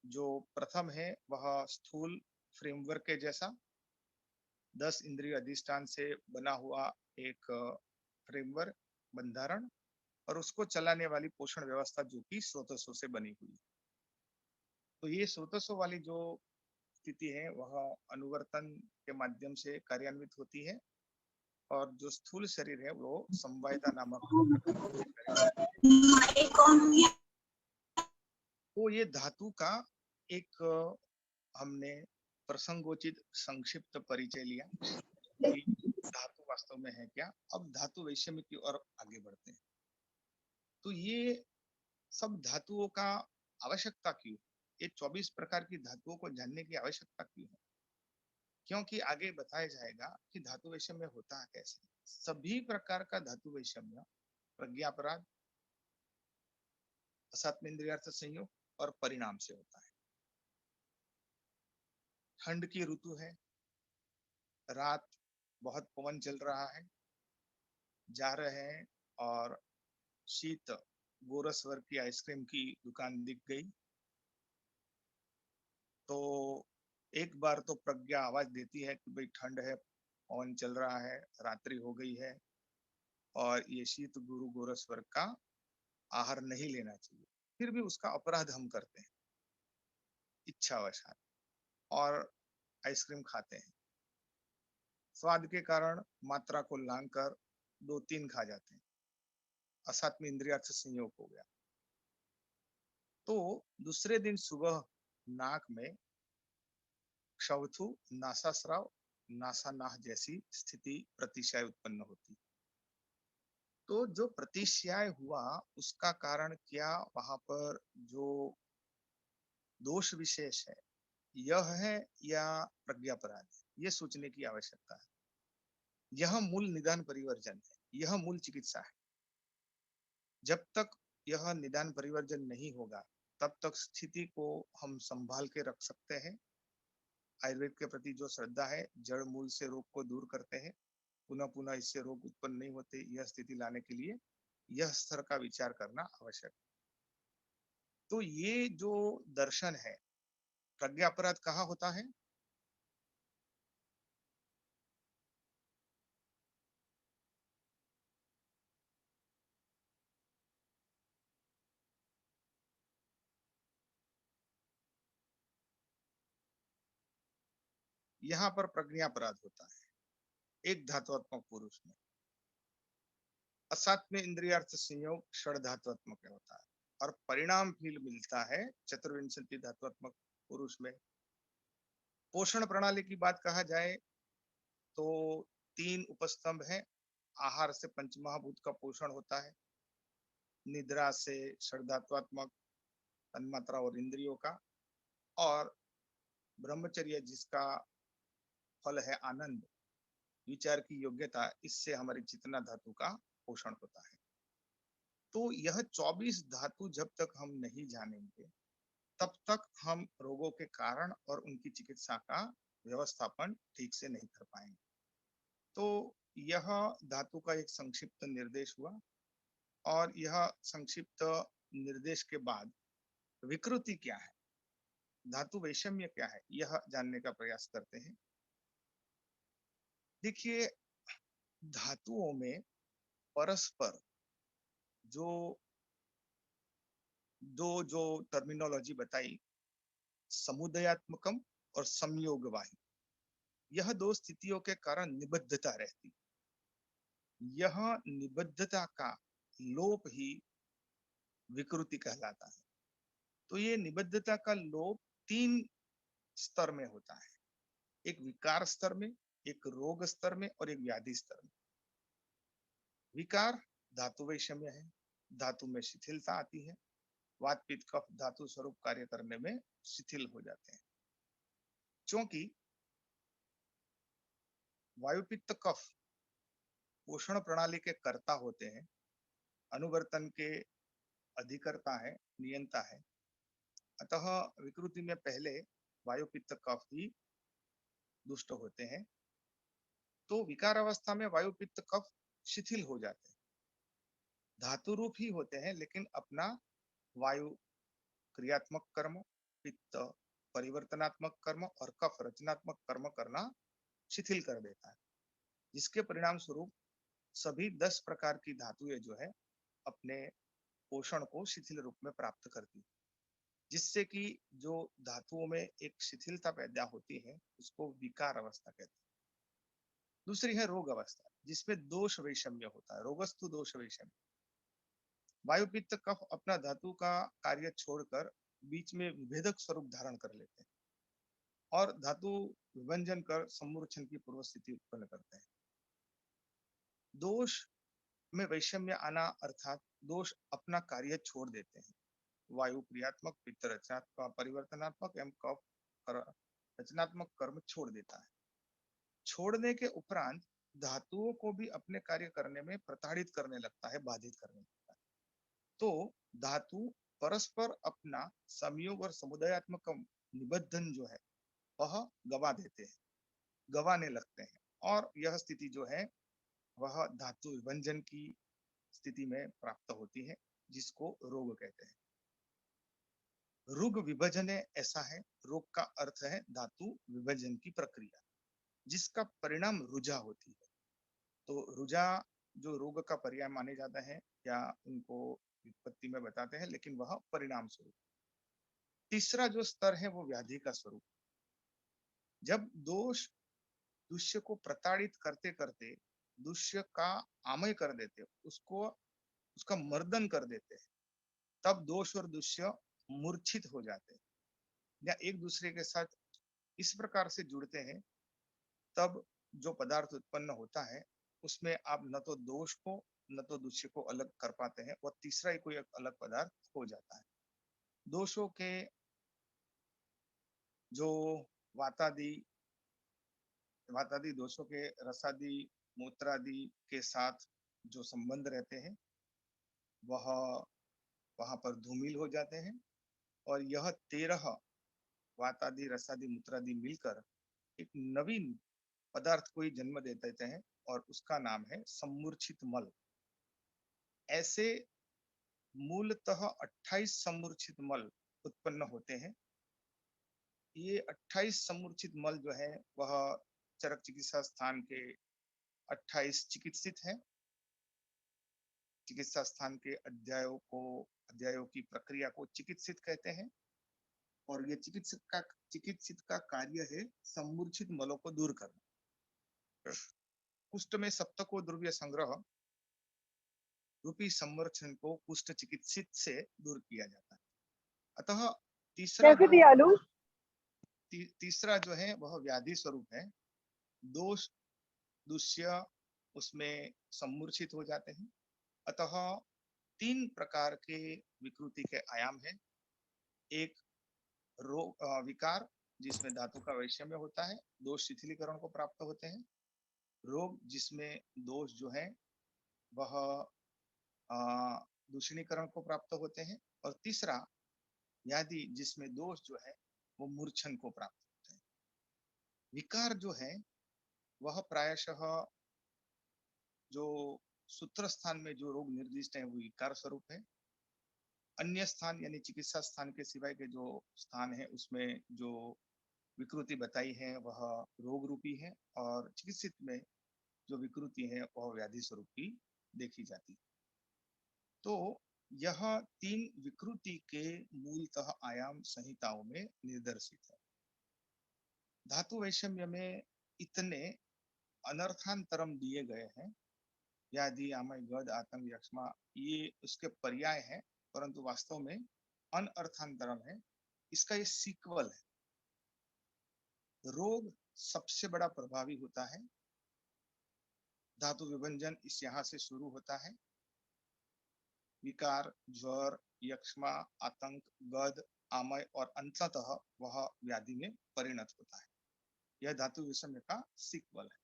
जो प्रथम है वह स्थूल फ्रेमवर्क के जैसा 10 इंद्रिय अधिष्ठान से बना हुआ एक फ्रेमवर्क बंधारण, और उसको चलाने वाली पोषण व्यवस्था जो कि स्रोतसों से बनी हुई। तो ये स्रोतसों वाली जो स्थिति है वह अनुवर्तन के माध्यम से कार्यान्वित होती है, और जो स्थूल शरीर है वो संवायता नामक तो ये धातु का एक हमने प्रसंगोचित संक्षिप्त परिचय लिया कि धातु वास्तव में है क्या। अब धातु वैषम्य की ओर आगे बढ़ते हैं। तो ये सब धातुओं का आवश्यकता क्यों? ये 24 प्रकार की धातुओं को जानने की आवश्यकता क्यों है? क्योंकि आगे बताया जाएगा कि धातु वैषम्य होता है कैसे। सभी प्रकार का धातु वैषम्य प्रज्ञापराध, असात्मेन्द्रियार्थ संयोग और परिणाम से होता है। ठंड की ऋतु है, रात बहुत पवन चल रहा है, जा रहे हैं और शीत गोरसवर की आइसक्रीम की दुकान दिख गई, तो एक बार तो प्रज्ञा आवाज देती है कि भाई ठंड है, पवन चल रहा है, रात्रि हो गई है और ये शीत गुरु गोरसवर का आहार नहीं लेना चाहिए। फिर भी उसका अपराध हम करते हैं इच्छावशात और आइसक्रीम खाते हैं। स्वाद के कारण मात्रा को लांघकर 2-3 खा जाते हैं, असात्म इंद्रियार्थ संयोग हो गया। तो दूसरे दिन सुबह नाक में क्षवथु, नासास्राव, नासानाह जैसी स्थिति प्रतिशय उत्पन्न होती। तो जो प्रतिशय हुआ उसका कारण क्या, वहां पर जो दोष विशेष है यह है या प्रज्ञापराध, ये सोचने की आवश्यकता है। यह मूल निदान परिवर्जन है, यह मूल चिकित्सा है। जब तक यह निदान परिवर्जन नहीं होगा तब तक स्थिति को हम संभाल के रख सकते हैं। आयुर्वेद के प्रति जो श्रद्धा है, जड़ मूल से रोग को दूर करते हैं, पुनः पुनः इससे रोग उत्पन्न नहीं होते, यह स्थिति लाने के लिए यह स्तर का विचार करना आवश्यक है। तो ये जो दर्शन है, प्रज्ञा अपराध कहाँ होता है? यहाँ पर प्रज्ञा अपराध होता है एक धातुआत्मक पुरुष में। असात में इंद्रियार्थ संयोग षड धातुआत्मक होता है और परिणाम फील मिलता है चतुर्विंशति धातुआत्मक पुरुष में। पोषण प्रणाली की बात कहा जाए तो 3 उपस्तंभ है। आहार से पंचमहाभूत का पोषण होता है, निद्रा से षड धातुआत्मक तन्मात्रा और इंद्रियों का, और ब्रह्मचर्य जिसका फल है आनंद, विचार की योग्यता, इससे हमारी चेतना धातु का पोषण होता है। तो यह 24 धातु जब तक हम नहीं जानेंगे तब तक हम रोगों के कारण और उनकी चिकित्सा का व्यवस्थापन ठीक से नहीं कर पाएंगे। तो यह धातु का एक संक्षिप्त निर्देश हुआ, और यह संक्षिप्त निर्देश के बाद विकृति क्या है, धातु वैषम्य क्या है, यह जानने का प्रयास करते हैं। देखिए, धातुओं में परस्पर जो जो टर्मिनोलॉजी बताई, समुदयात्मकम और संयोगवाही, यह 2 स्थितियों के कारण निबद्धता रहती। यह निबद्धता का लोप ही विकृति कहलाता है। तो ये निबद्धता का लोप 3 स्तर में होता है, एक विकार स्तर में, एक रोग स्तर में और एक व्याधि स्तर में। विकार धातु वैषम्य है, धातु में शिथिलता आती है, वात पित्त कफ धातु स्वरूप कार्य करने में शिथिल हो जाते हैं। क्योंकि वायु पित्त कफ पोषण प्रणाली के कर्ता होते हैं, अनुवर्तन के अधिकर्ता है, नियंता है। अतः विकृति में पहले वायु पित्त कफ ही दुष्ट होते हैं। तो विकार अवस्था में वायु पित्त कफ शिथिल हो जाते हैं, धातु रूप ही होते हैं, लेकिन अपना वायु क्रियात्मक कर्म, पित्त परिवर्तनात्मक कर्म और कफ रचनात्मक कर्म करना शिथिल कर देता है, जिसके परिणाम स्वरूप सभी 10 प्रकार की धातुएं जो है अपने पोषण को शिथिल रूप में प्राप्त करती है, जिससे कि जो धातुओं में एक शिथिलता पैदा होती है उसको विकार अवस्था कहते हैं। दूसरी है रोग अवस्था, जिसमें दोष वैषम्य होता है, रोगस्तु दोष वैषम्य। वायु पित्त कफ अपना धातु का कार्य छोड़कर बीच में विभेदक स्वरूप धारण कर लेते हैं और धातु विभंजन कर सम्मूर्छन की पूर्व स्थिति उत्पन्न करते हैं। दोष में वैषम्य आना अर्थात दोष अपना कार्य छोड़ देते हैं। वायु क्रियात्मक, पित्त रचनात्मक परिवर्तनात्मक एवं कफ रचनात्मक कर्म छोड़ देता है। छोड़ने के उपरांत धातुओं को भी अपने कार्य करने में प्रताड़ित करने लगता है, बाधित करने लगता है। तो धातु परस्पर अपना संयोग और समुदायात्मक निबद्धन जो है वह गवा देते हैं, गवाने लगते हैं, और यह स्थिति जो है वह धातु विभंजन की स्थिति में प्राप्त होती है, जिसको रोग कहते हैं। रोग विभजन ऐसा है, रोग का अर्थ है धातु विभजन की प्रक्रिया, जिसका परिणाम रुजा होती है। तो रुजा जो रोग का पर्याय माने जाता है या उनको व्युत्पत्ति में बताते हैं, लेकिन वह परिणाम स्वरूप। तीसरा जो स्तर है वो व्याधि का स्वरूप। जब दोष दुष्य को प्रताड़ित करते करते दुष्य का आमय कर देते, उसको उसका मर्दन कर देते हैं, तब दोष और दुष्य मूर्छित हो जाते हैं या एक दूसरे के साथ इस प्रकार से जुड़ते हैं, तब जो पदार्थ उत्पन्न होता है उसमें आप न तो दोष को न तो दुष्य को अलग कर पाते हैं, और तीसरा ही कोई एक अलग पदार्थ हो जाता है। दोषों के जो वातादि वातादि दोषों के रसादि मूत्रादि के साथ जो संबंध रहते हैं वह वहां पर धूमिल हो जाते हैं और यह 13 वातादि रसादि मूत्रादि मिलकर एक नवीन पदार्थ को ही जन्म दे देते हैं और उसका नाम है सम्मूर्छित मल। ऐसे मूलतः 28 सम्मूर्छित मल उत्पन्न होते हैं। ये 28 सम्मूर्छित मल जो है वह चरक चिकित्सा स्थान के 28 चिकित्सित है। चिकित्सा स्थान के अध्यायों की प्रक्रिया को चिकित्सित कहते हैं और ये चिकित्सित का कार्य है सम्मूर्छित मलों को दूर करना। कुष्ठ में सप्तको द्रव्य संग्रह रूपी सम्मर्छन को कुष्ठ चिकित्सित से दूर किया जाता है। अतः तीसरा जो है वह व्याधि स्वरूप है। दोष दुष्य उसमें सम्मूर्छित हो जाते हैं। अतः 3 प्रकार के विकृति के आयाम है। एक रोग विकार जिसमें धातु का वैषम्य होता है, दोष शिथिलीकरण को प्राप्त होते हैं। रोग जिसमें दोष जो है वह दूषणीकरण को प्राप्त होते हैं और तीसरा व्याधि जिसमें दोष जो है वो मूर्छन को प्राप्त होते हैं। विकार जो है वह प्रायशः जो सूत्र स्थान में जो रोग निर्दिष्ट है वो विकार स्वरूप है। अन्य स्थान यानी चिकित्सा स्थान के सिवाय के जो स्थान है उसमें जो विकृति बताई है वह रोग रूपी है और चिकित्सित में जो विकृति है वह व्याधि स्वरूप की देखी जाती है। तो यह 3 विकृति के मूलतः आयाम संहिताओं में निर्देशित है। धातु वैषम्य में इतने अनर्थांतरम दिए गए हैं, व्याधि आमय गद आतंक यक्ष्मा ये उसके पर्याय है, परंतु वास्तव में अनर्थांतरम है। इसका ये सीक्वल है। रोग सबसे बड़ा प्रभावी होता है। धातु विभंजन इस यहाँ से शुरू होता है। विकार, ज्वर, यक्ष्मा, आतंक, गद, आमय और अंततः वह व्याधि में परिणत होता है। यह धातु विषम्य का सीक्वल है।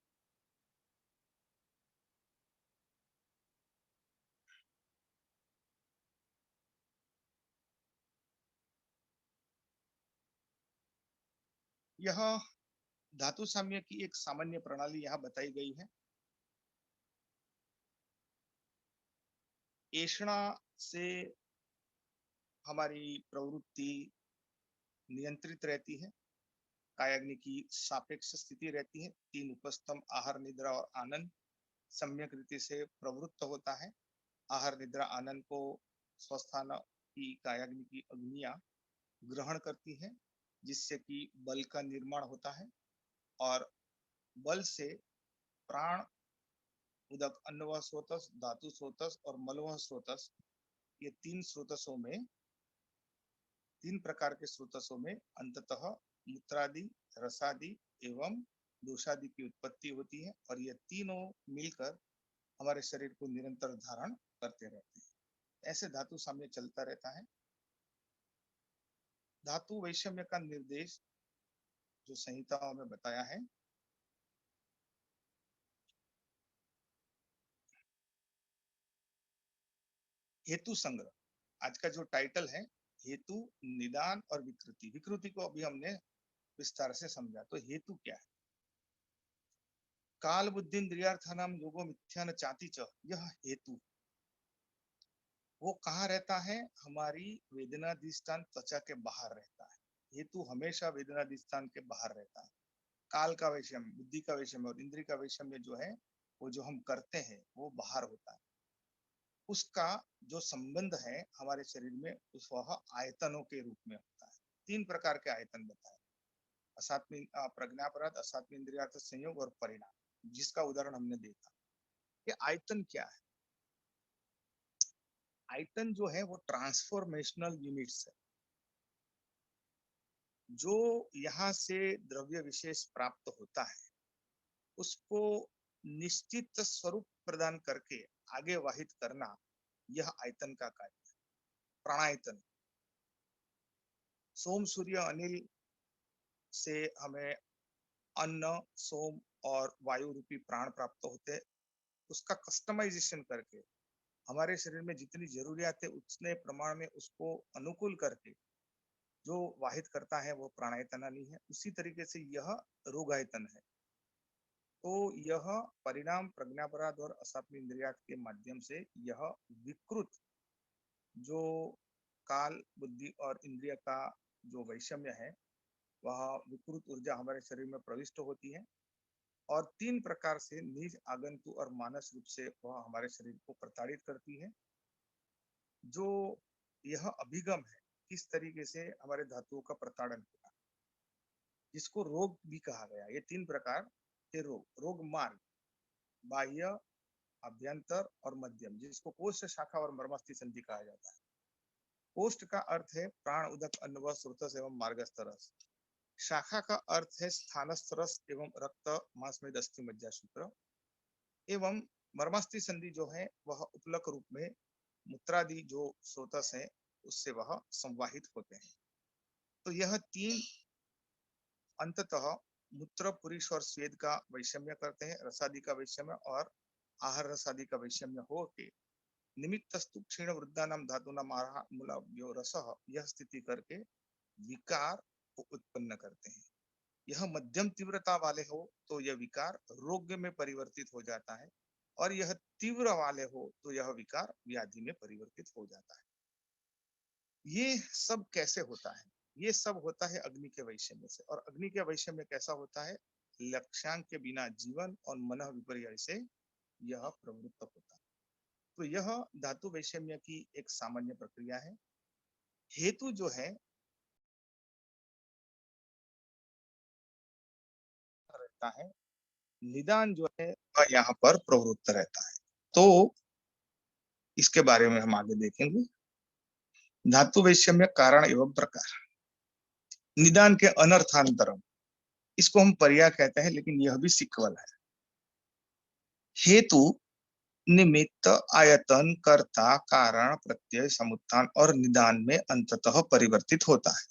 यह धातु साम्य की एक सामान्य प्रणाली यहाँ बताई गई है। ऐषणा से हमारी प्रवृत्ति नियंत्रित रहती है। कायाग्नि की सापेक्ष स्थिति रहती है। 3 उपस्तंभ आहार, निद्रा और आनंद सम्यक रीति से प्रवृत्त होता है। आहार, निद्रा, आनंद को स्वस्थान की कायाग्नि की अग्नियां ग्रहण करती है जिससे कि बल का निर्माण होता है और बल से प्राण, उदक, अन्नवह स्रोतस, धातु स्रोतस और मलवह स्रोतस ये 3 स्रोतसों में 3 प्रकार के स्रोतसों में अंततः मूत्रादि, रसादि एवं दोषादि की उत्पत्ति होती है और ये तीनों मिलकर हमारे शरीर को निरंतर धारण करते रहते हैं। ऐसे धातु साम्य चलता रहता है। धातु वैषम्य का निर्देश जो संहिताओं में बताया है हेतु संग्रह। आज का जो टाइटल है हेतु, निदान और विकृति। विकृति को अभी हमने विस्तार से समझा। तो हेतु क्या है? काल बुद्धि इंद्रियार्थानाम योगो मिथ्यान चाति च, यह हेतु वो कहाँ रहता है? हमारी वेदनाधिष्ठान त्वचा के बाहर रहता है। हेतु हमेशा वेदनाधिष्ठान के बाहर रहता है। काल का वैषम्य, बुद्धि का वैषम्य और इंद्रिय का वैषम्य जो है वो जो हम करते हैं वो बाहर होता है। उसका जो संबंध है हमारे शरीर में उस वह आयतनों के रूप में होता है। 3 प्रकार के आयतन बताए, असात्मी प्रज्ञापराध, असात्मी इंद्रियार्थ संयोग और परिणाम, जिसका उदाहरण हमने देखा। ये आयतन क्या है? आयतन जो है वो ट्रांसफॉर्मेशनल यूनिट्स है। जो यहाँ से द्रव्य विशेष प्राप्त होता है उसको निश्चित स्वरूप प्रदान करके आगे वाहित करना, यह आयतन का कार्य है। प्राणायतन, सोम, सूर्य, अनिल से हमें अन्न, सोम और वायु रूपी प्राण प्राप्त होते हैं, उसका कस्टमाइजेशन करके हमारे शरीर में जितनी जरूरियात है उतने प्रमाण में उसको अनुकूल करके जो वाहित करता है वो प्राणायतनानी है। उसी तरीके से यह रोगायतन है। तो यह परिणाम प्रज्ञापराध और असात्मी इंद्रियात के माध्यम से यह विकृत जो काल बुद्धि और इंद्रिय का जो वैषम्य है वह विकृत ऊर्जा हमारे शरीर में प्रविष्ट होती है और 3 प्रकार से निज आगंतु और मानस रूप से वह हमारे शरीर को प्रताड़ित करती है। जो यह अभिगम है किस तरीके से हमारे धातुओं का प्रताड़न होगा, जिसको रोग भी कहा गया। ये 3 प्रकार के रोग मार्ग, बाह्य, अभ्यंतर और मध्यम, जिसको कोष्ठ, शाखा और मर्मस्थि संधि कहा जाता है। कोष्ठ का अर्थ है प्राण, उदक, अन्न व स्रोतस एवं मार्गस्थ रस। शाखा का अर्थ है स्थानस्थ रस एवं रक्त, मांस में अस्थि, मज्जा, शुक्र। एवं मर्मस्थि संधि जो है वह उपलक रूप में मूत्रादि जो स्रोतस है उससे वह संवाहित होते हैं। तो यह 3 अंततः मूत्र, पुरुष और स्वेद का वैषम्य करते हैं, रसादि का वैषम्य और आहार रसादि का वैषम्य हो के निमित्तस्तु क्षीण वृद्धा नाम धातु नाम मूलाभ्यो रसः, यह स्थिति करके विकार को उत्पन्न करते हैं। यह मध्यम तीव्रता वाले हो तो यह विकार रोग में परिवर्तित हो जाता है और यह तीव्र वाले हो तो यह विकार व्याधि में परिवर्तित हो जाता है। ये सब कैसे होता है? ये सब होता है अग्नि के वैषम्य से। और अग्नि के वैषम्य कैसा होता है? लक्ष्यांक के बिना जीवन और मन विपर्य से यह प्रवृत्त होता है। तो यह धातु वैषम्य की एक सामान्य प्रक्रिया है। हेतु जो है रहता है, निदान जो है वह यहाँ पर प्रवृत्त रहता है। तो इसके बारे में हम आगे देखेंगे। धातु वैषम्य कारण एवं प्रकार। निदान के अनर्थांतरम, इसको हम पर्याय कहते हैं, लेकिन यह भी सिक्वल है। हेतु, निमित्त, आयतन, कर्ता, कारण, प्रत्यय, समुत्थान और निदान में अंततः परिवर्तित होता है।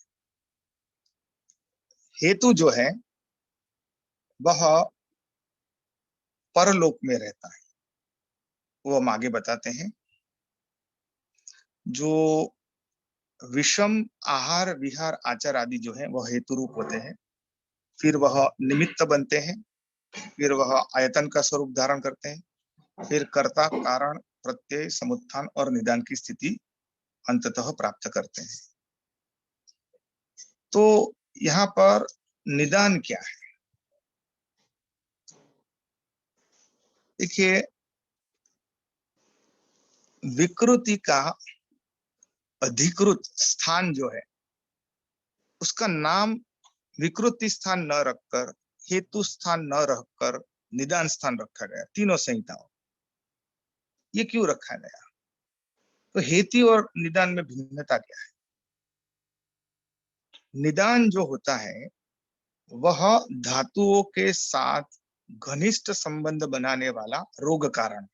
हेतु जो है वह परलोक में रहता है, वो हम आगे बताते हैं। जो विषम आहार विहार आचार आदि जो है वह हेतु रूप होते हैं, फिर वह निमित्त बनते हैं, फिर वह आयतन का स्वरूप धारण करते हैं, फिर कर्ता, कारण, प्रत्यय, समुत्थान और निदान की स्थिति अंततः प्राप्त करते हैं। तो यहाँ पर निदान क्या है? देखिए, विकृति का अधिकृत स्थान जो है उसका नाम विकृति स्थान न रखकर, हेतु स्थान न रखकर निदान स्थान रखा गया। तीनों संहिताओं, ये क्यों रखा गया? तो हेतु और निदान में भिन्नता क्या है? निदान जो होता है वह धातुओं के साथ घनिष्ठ संबंध बनाने वाला रोग कारण।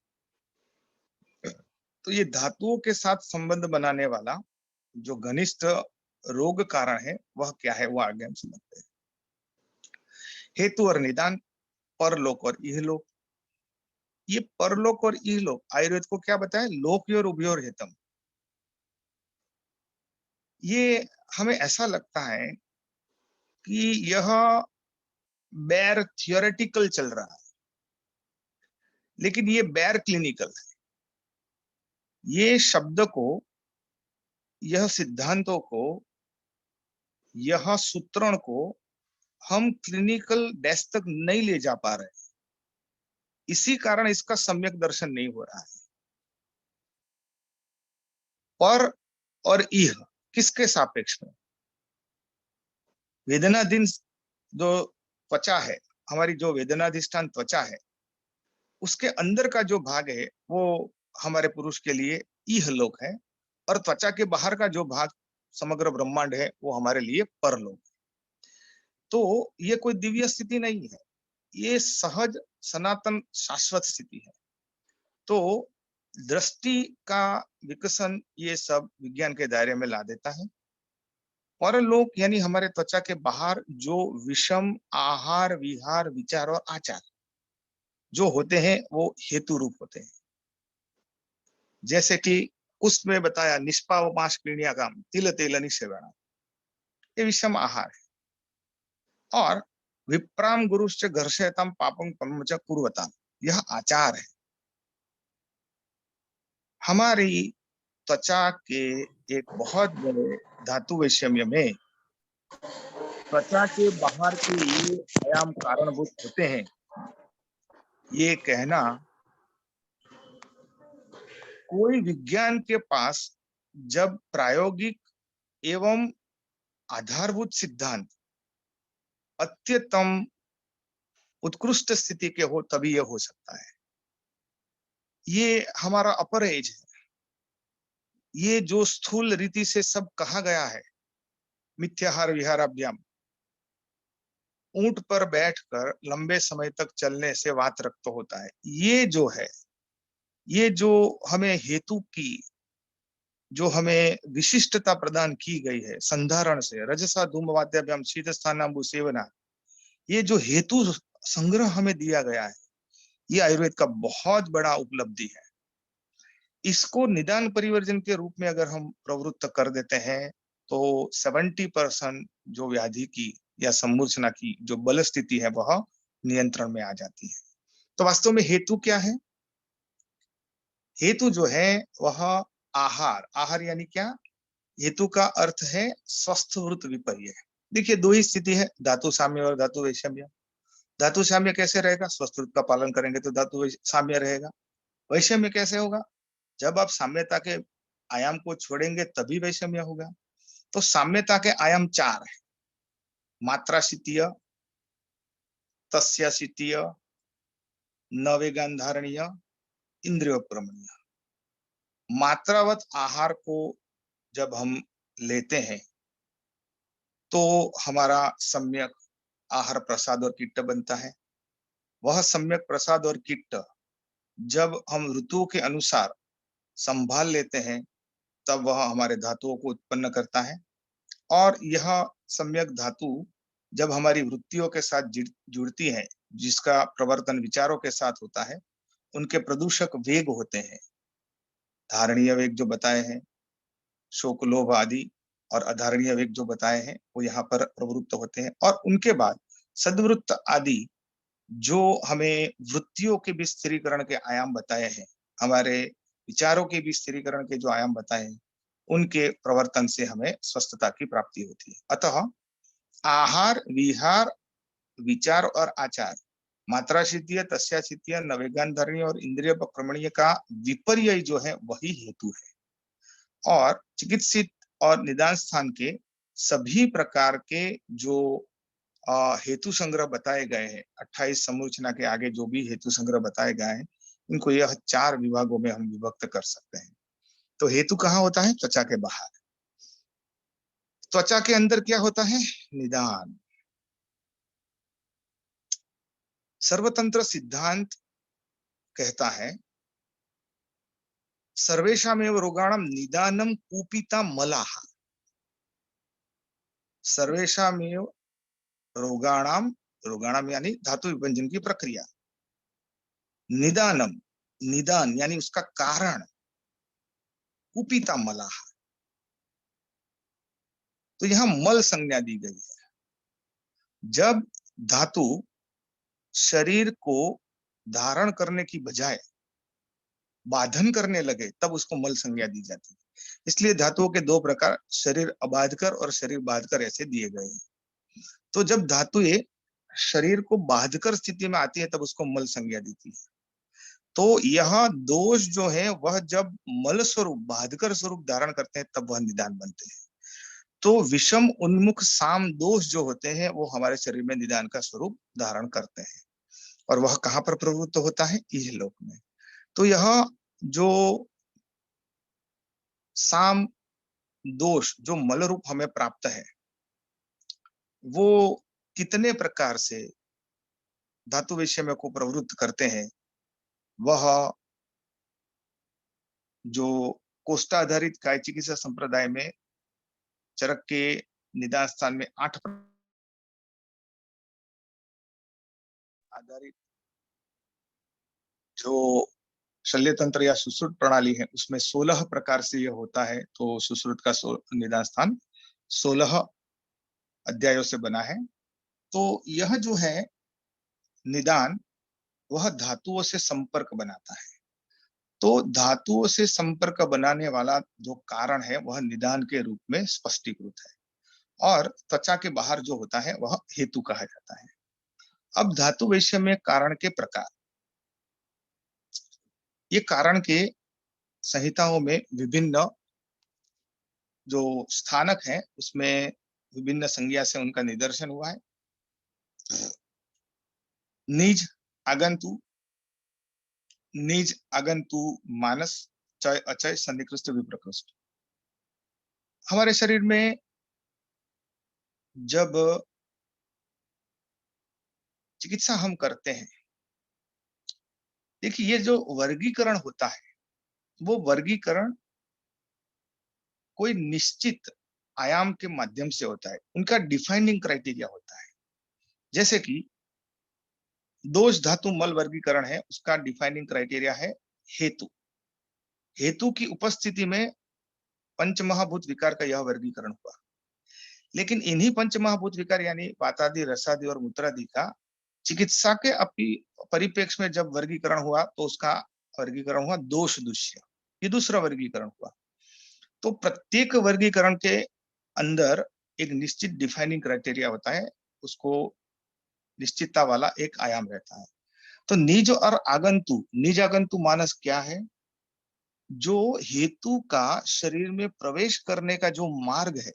तो ये धातुओं के साथ संबंध बनाने वाला जो घनिष्ठ रोग कारण है वह क्या है, वो आगे हम समझते हैं। हेतु और निदान, परलोक और इहलोक। ये परलोक और इहलोक आयुर्वेद को क्या बताया? लोकयोर उभयोर हितम। ये हमें ऐसा लगता है कि यह बैर थियोरेटिकल चल रहा है, लेकिन ये बैर क्लिनिकल है। ये शब्द को, यह सिद्धांतों को, यह सूत्रण को हम क्लिनिकल डेस्क तक नहीं ले जा पा रहे, इसी कारण इसका सम्यक दर्शन नहीं हो रहा है। पर और इह किसके सापेक्ष में? वेदनाधीन जो त्वचा है, हमारी जो वेदनाधिष्ठान त्वचा है, उसके अंदर का जो भाग है वो हमारे पुरुष के लिए इह लोक है, और त्वचा के बाहर का जो भाग समग्र ब्रह्मांड है वो हमारे लिए परलोक है। तो ये कोई दिव्य स्थिति नहीं है, ये सहज सनातन शाश्वत स्थिति है। तो दृष्टि का विकसन ये सब विज्ञान के दायरे में ला देता है। परलोक यानी हमारे त्वचा के बाहर जो विषम आहार विहार विचार और आचार, जो होते हैं वो हेतु रूप होते हैं। जैसे कि उसमें बताया निष्पावमाश क्रीणियाकाम तिल तेल निसेवना, ये विषम आहार है। और विप्राम गुरुश्च घर्षयताम पापम कर्म च कुर्वताम, यह आचार है। हमारी त्वचा के एक बहुत बड़े धातु वैषम्य में त्वचा के बाहर के ये आयाम कारणभूत होते हैं, ये कहना कोई विज्ञान के पास जब प्रायोगिक एवं आधारभूत सिद्धांत अत्यतम उत्कृष्ट स्थिति के हो तभी यह हो सकता है। ये हमारा अपर एज है। ये जो स्थूल रीति से सब कहा गया है, मिथ्याहार विहाराभ्याम, ऊंट पर बैठकर लंबे समय तक चलने से वात रक्त होता है, ये जो है, ये जो हमें हेतु की जो हमें विशिष्टता प्रदान की गई है संधारण से, रजसा धूमवाद्याभ्याम शीत स्थानांबु सेवना, ये जो हेतु संग्रह हमें दिया गया है, ये आयुर्वेद का बहुत बड़ा उपलब्धि है। इसको निदान परिवर्जन के रूप में अगर हम प्रवृत्त कर देते हैं तो 70% जो व्याधि की या सम्मूर्छना की जो बल स्थिति है वह नियंत्रण में आ जाती है। तो वास्तव में हेतु क्या है? हेतु जो है वह आहार, आहार यानी क्या? हेतु का अर्थ है स्वस्थ वृत्त विपर्य। देखिए दो ही स्थिति है, धातु साम्य और धातु वैषम्य। धातु साम्य कैसे रहेगा? स्वस्थ वृत्त का पालन करेंगे तो धातु साम्य रहेगा। वैषम्य कैसे होगा? जब आप साम्यता के आयाम को छोड़ेंगे तभी वैषम्य होगा। तो साम्यता के आयाम 4 है, मात्राशितीय, तस्याशितीय, नवेगांधारणीय, इंद्रियोपक्रमणीय। मात्रावत आहार को जब हम लेते हैं तो हमारा सम्यक आहार प्रसाद और किट्ट बनता है। वह सम्यक प्रसाद और किट्ट जब हम ऋतुओं के अनुसार संभाल लेते हैं तब वह हमारे धातुओं को उत्पन्न करता है। और यह सम्यक धातु जब हमारी वृत्तियों के साथ जुड़ती है, जिसका प्रवर्तन विचारों के साथ होता है, उनके प्रदूषक वेग होते हैं, धारणीय वेग जो बताए हैं, शोक लोभ आदि, और अधारणीय वेग जो बताए हैं वो यहाँ पर प्रवृत्त होते हैं। और उनके बाद सद्वृत्त आदि जो हमें वृत्तियों के भी स्थिरीकरण के आयाम बताए हैं, हमारे विचारों के भी स्थिरीकरण के जो आयाम बताए हैं, उनके प्रवर्तन से हमें स्वस्थता की प्राप्ति होती है। अतः आहार, विहार, विचार और आचार, मात्राशितीय, तस्याशितीय, नवेगांधारणीय और इंद्रियोपक्रमणीय का विपर्यय जो है वही हेतु है। और चिकित्सित और निदान स्थान के सभी प्रकार के जो हेतु संग्रह बताए गए हैं, 28 समूर्छना के आगे जो भी हेतु संग्रह बताए गए हैं, इनको यह 4 विभागों में हम विभक्त कर सकते हैं। तो हेतु कहाँ होता है? त्वचा के बाहर। त्वचा के अंदर क्या होता है? निदान। सर्वतंत्र सिद्धांत कहता है सर्वेषामेव रोगाणाम निदानम कूपिता मलाः। सर्वेषामेव रोगाणाम, रोगाणाम यानी धातु विभंजन की प्रक्रिया, निदानम, निदान यानी उसका कारण, कूपिता मलाः, तो यहां मल संज्ञा दी गई है। जब धातु शरीर को धारण करने की बजाय बाधन करने लगे तब उसको मल संज्ञा दी जाती है। इसलिए धातुओं के 2 प्रकार, शरीर अबाधकर और शरीर बाधकर ऐसे दिए गए हैं। तो जब धातुएं शरीर को बाधकर स्थिति में आती है तब उसको मल संज्ञा देती है। तो यह दोष जो है वह जब मल स्वरूप, बाधकर स्वरूप धारण करते हैं तब वह निदान बनते हैं। तो विषम उन्मुख साम दोष जो होते हैं वो हमारे शरीर में निदान का स्वरूप धारण करते हैं। और वह कहाँ पर प्रवृत्त होता है? इहलोक में। तो यह जो साम दोष जो मल रूप हमें प्राप्त है, वो कितने प्रकार से धातु विषय को प्रवृत्त करते हैं, वह जो कोष्ठा आधारित काय चिकित्सा संप्रदाय में चरक के निदान स्थान में 8 आधारित जो शल्य तंत्र या सुश्रुत प्रणाली है उसमें 16 प्रकार से यह होता है। तो सुश्रुत का निदान स्थान 16 अध्यायों से बना है। तो यह जो है निदान वह धातुओं से संपर्क बनाता है। तो धातुओं से संपर्क बनाने वाला जो कारण है वह निदान के रूप में स्पष्टीकृत है, और त्वचा के बाहर जो होता है वह हेतु कहा जाता है। अब धातु वैश्य में कारण के प्रकार। ये कारण के संहिताओं में विभिन्न जो स्थानक है उसमें विभिन्न संज्ञा से उनका निदर्शन हुआ है। निज आगंतु, निज आगंतु मानस, चय अचय, सन्निकृष्ट विप्रकृष्ट। हमारे शरीर में जब चिकित्सा हम करते हैं, देखिए ये जो वर्गीकरण होता है वो वर्गीकरण कोई निश्चित आयाम के माध्यम से होता है, उनका डिफाइनिंग क्राइटेरिया होता है। जैसे कि दोष धातु मल वर्गीकरण है, उसका डिफाइनिंग क्राइटेरिया है हेतु। हेतु की उपस्थिति में पंचमहाभूत विकार का यह वर्गीकरण हुआ। लेकिन इन्हीं पंचमहाभूत विकार यानी वातादि, रसादि और मूत्रादि का चिकित्सा के परिप्रेक्ष्य में जब वर्गीकरण हुआ तो उसका वर्गीकरण हुआ दोष दुष्य। ये दूसरा वर्गीकरण हुआ। तो प्रत्येक वर्गीकरण के अंदर एक निश्चित डिफाइनिंग क्राइटेरिया होता है, उसको निश्चितता वाला एक आयाम रहता है। तो निज और आगंतु, निज आगंतु मानस क्या है? जो हेतु का शरीर में प्रवेश करने का जो मार्ग है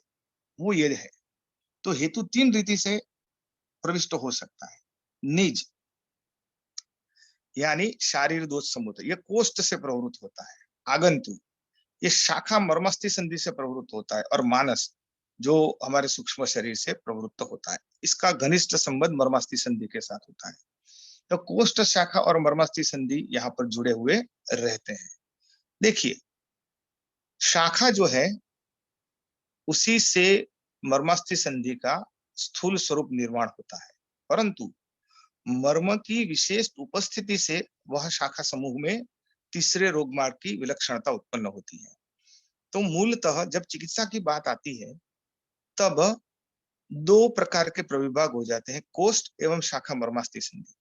वो ये है। तो हेतु 3 रीति से प्रविष्ट हो सकता है। निज यानी शारीर दोष समुद्र, ये कोष्ठ से प्रवृत्त होता है। आगंतु ये शाखा मर्मस्थि संधि से प्रवृत्त होता है। और मानस जो हमारे सूक्ष्म शरीर से प्रवृत्त होता है, इसका घनिष्ठ संबंध मर्मस्थि संधि के साथ होता है। तो कोष्ठ शाखा और मर्मस्थि संधि यहाँ पर जुड़े हुए रहते हैं। देखिए शाखा जो है उसी से मर्मस्थि संधि का स्थूल स्वरूप निर्माण होता है, परंतु मर्म की विशेष उपस्थिति से वह शाखा समूह में तीसरे रोग मार्ग की विलक्षणता उत्पन्न होती है। तो मूलतः जब चिकित्सा की बात आती है तब 2 प्रकार के प्रविभाग हो जाते हैं, कोष्ठ एवं शाखा मर्मस्थि संधि।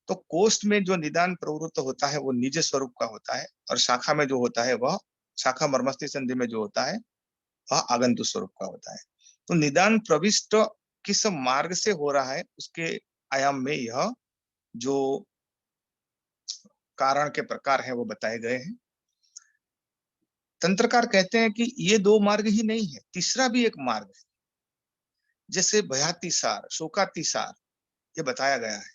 तो कोष्ठ में जो निदान प्रवृत्त होता है वो निज स्वरूप का होता है, और शाखा में जो होता है वह शाखा मर्मस्थि संधि में जो होता है वह आगंतु स्वरूप का होता है। तो निदान प्रविष्ट किस मार्ग से हो रहा है उसके आयाम में यह जो कारण के प्रकार हैं वो बताए गए हैं। तंत्रकार कहते हैं कि ये 2 मार्ग ही नहीं है, तीसरा भी एक मार्ग है। जैसे भयातिसार, शोकातिसार ये बताया गया है।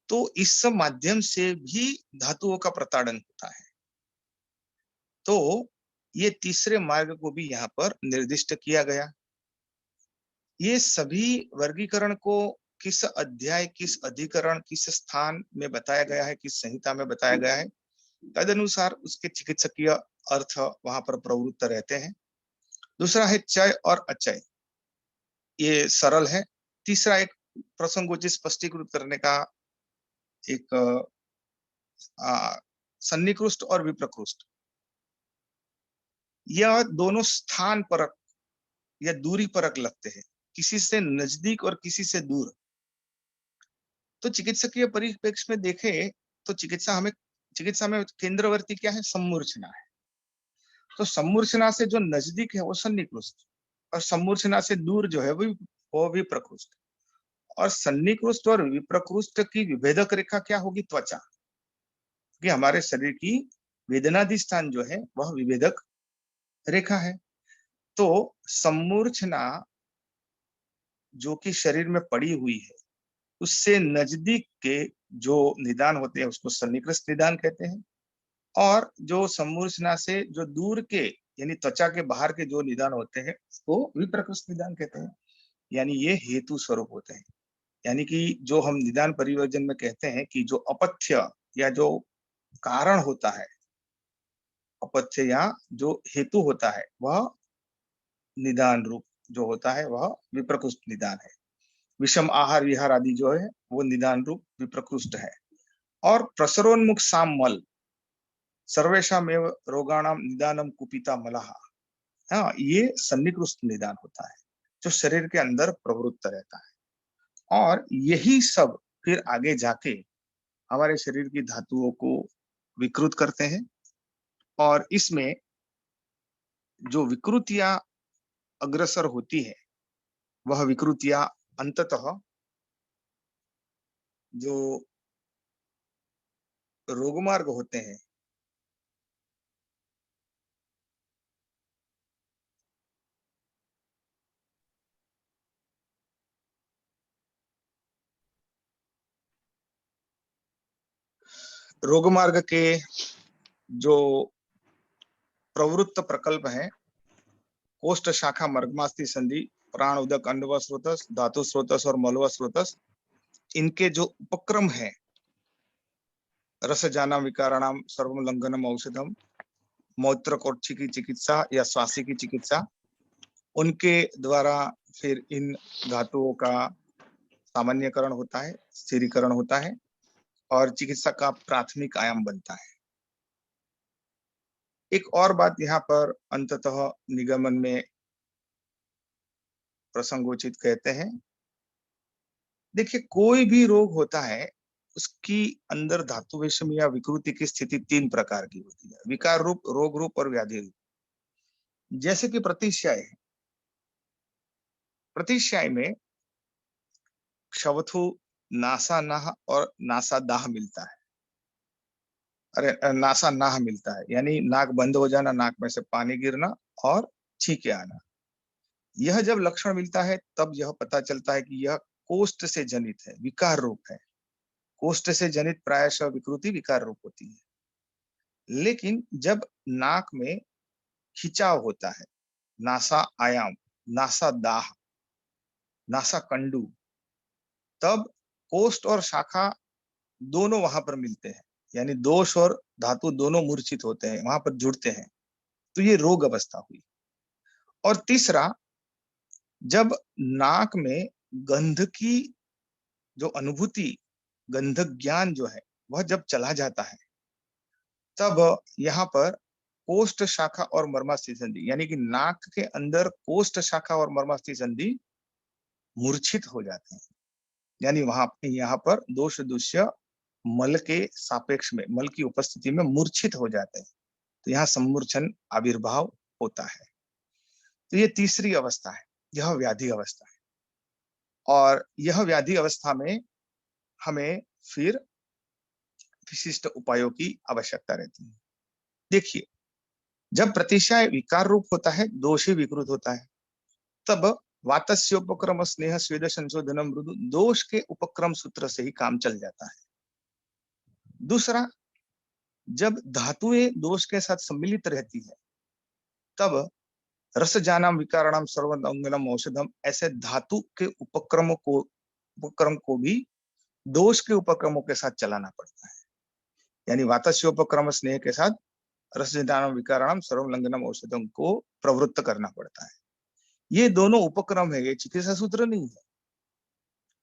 तो इस माध्यम से भी धातुओं का प्रताड़न होता है। तो ये तीसरे मार्ग को भी यहाँ पर निर्दिष्ट किया गया। ये सभी वर्गीकरण को किस अध्याय, किस अधिकरण, किस स्थान में बताया गया है, किस संहिता में बताया गया है, तदनुसार उसके चिकित्सकीय अर्थ वहां पर प्रवृत्त रहते हैं। दूसरा है चय और अचय, ये सरल है। तीसरा एक प्रसंगोचित स्पष्टीकृत करने का एक सन्निकृष्ट और विप्रकृष्ट, यह दोनों स्थान परक या दूरी परक लगते हैं, किसी से नजदीक और किसी से दूर। तो चिकित्सकीय परिप्रेक्ष्य में देखें तो चिकित्सा में केंद्रवर्ती क्या है? सम्मूर्छना है। तो सम्मूर्छना से जो नजदीक है वो सन्निकृष्ट, और सम्मूर्छना से दूर जो है वो विप्रकृष्ट। और सन्निकृष्ट और विप्रकृष्ट की विभेदक रेखा क्या होगी? त्वचा। कि हमारे शरीर की वेदनादि स्थान जो है वह विभेदक रेखा है। तो सम्मूर्छना जो कि शरीर में पड़ी हुई है उससे नजदीक के जो निदान होते हैं उसको सन्निकृष्ट निदान कहते हैं, और जो सम्मूर्छना से जो दूर के यानी त्वचा के बाहर के जो निदान होते हैं उसको विप्रकृष्ट निदान कहते हैं। यानी ये हेतु स्वरूप होते हैं। यानी कि जो हम निदान परिवर्जन में कहते हैं कि जो अपथ्य या जो कारण होता है, अपथ्य या जो हेतु होता है वह निदान रूप जो होता है वह विप्रकृष्ट निदान है। विषम आहार विहार आदि जो है वो निदान रूप विप्रकृष्ट है। और प्रसरोन्मुख साम मल सर्वेषामेव रोगाणाम निदानम कुपिता मलहा। हाँ, ये सन्निकृष्ट निदान होता है जो शरीर के अंदर प्रवृत्त रहता है, और यही सब फिर आगे जाके हमारे शरीर की धातुओं को विकृत करते हैं। और इसमें जो विकृतियां अग्रसर होती है, वह विकृतियां अंततः जो रोगमार्ग होते हैं, रोगमार्ग के जो प्रवृत्त प्रकल्प हैं, कोष्ठ शाखा मर्गमास्ति संधि, प्राण उदक अंडव स्रोतस, धातु स्रोतस और मलव स्रोतस, इनके जो उपक्रम है, रस जाना विकाराणाम सर्वम लंघनम औषधम, मौत्र कोर्ची की चिकित्सा या स्वासी की चिकित्सा, उनके द्वारा फिर इन धातुओं का सामान्यकरण होता है, स्थिरीकरण होता है, और चिकित्सा का प्राथमिक आयाम बनता है। एक और बात यहाँ पर अंततः निगमन में प्रसंगोचित कहते हैं, देखिए कोई भी रोग होता है उसकी अंदर धातु विषम या विकृति की स्थिति 3 प्रकार की होती है, विकार रूप, रोग रूप और व्याधि रूप। जैसे कि प्रतिश्याय है, प्रतिश्याय में क्षवथु, नासानाह और नासादाह मिलता है। अरे नासानाह मिलता है, यानी नाक बंद हो जाना, नाक में से पानी गिरना और छींके आना। यह जब लक्षण मिलता है तब यह पता चलता है कि यह कोष्ठ से जनित है, विकार रूप है। कोष्ठ से जनित प्रायशः विकृति विकार रूप होती है। लेकिन जब नाक में खिंचाव होता है, नासा आयाम, नासा दाह, नासा कंडू, तब कोष्ठ और शाखा दोनों वहां पर मिलते हैं, यानी दोष और धातु दोनों मूर्छित होते हैं, वहां पर जुड़ते हैं, तो ये रोग अवस्था हुई। और तीसरा, जब नाक में गंध की जो अनुभूति, गंध ज्ञान जो है वह जब चला जाता है, तब यहाँ पर कोष्ठ शाखा और मर्मास्थि संधि, यानी कि नाक के अंदर कोष्ठ शाखा और मर्मास्थि संधि मूर्छित हो जाते हैं, यानी वहां यहाँ पर दोष दुष्य मल के सापेक्ष में, मल की उपस्थिति में मूर्छित हो जाते हैं, तो यहाँ सम्मूर्छन आविर्भाव होता है। तो ये तीसरी अवस्था है, यह व्याधि अवस्था है। और यह व्याधि अवस्था में हमें फिर विशिष्ट उपायों की आवश्यकता रहती है। देखिए, जब प्रतिशय विकार रूप होता है, दोष ही विकृत होता है, तब वातस्य उपक्रम स्नेह स्वेद संशोधनम मृदु, दोष के उपक्रम सूत्र से ही काम चल जाता है। दूसरा, जब धातुएं दोष के साथ सम्मिलित रहती है, तब रस जानाम विकाराणाम सर्वंगनम औषधम, ऐसे धातु के उपक्रम को भी दोष के उपक्रमों के साथ चलाना पड़ता है। यानी वातस्य उपक्रम स्नेह के साथ रस जानाम विकाराणाम सर्वलंघनम औषधम को प्रवृत्त करना पड़ता है। ये दोनों उपक्रम है, ये चिकित्सा सूत्र नहीं है,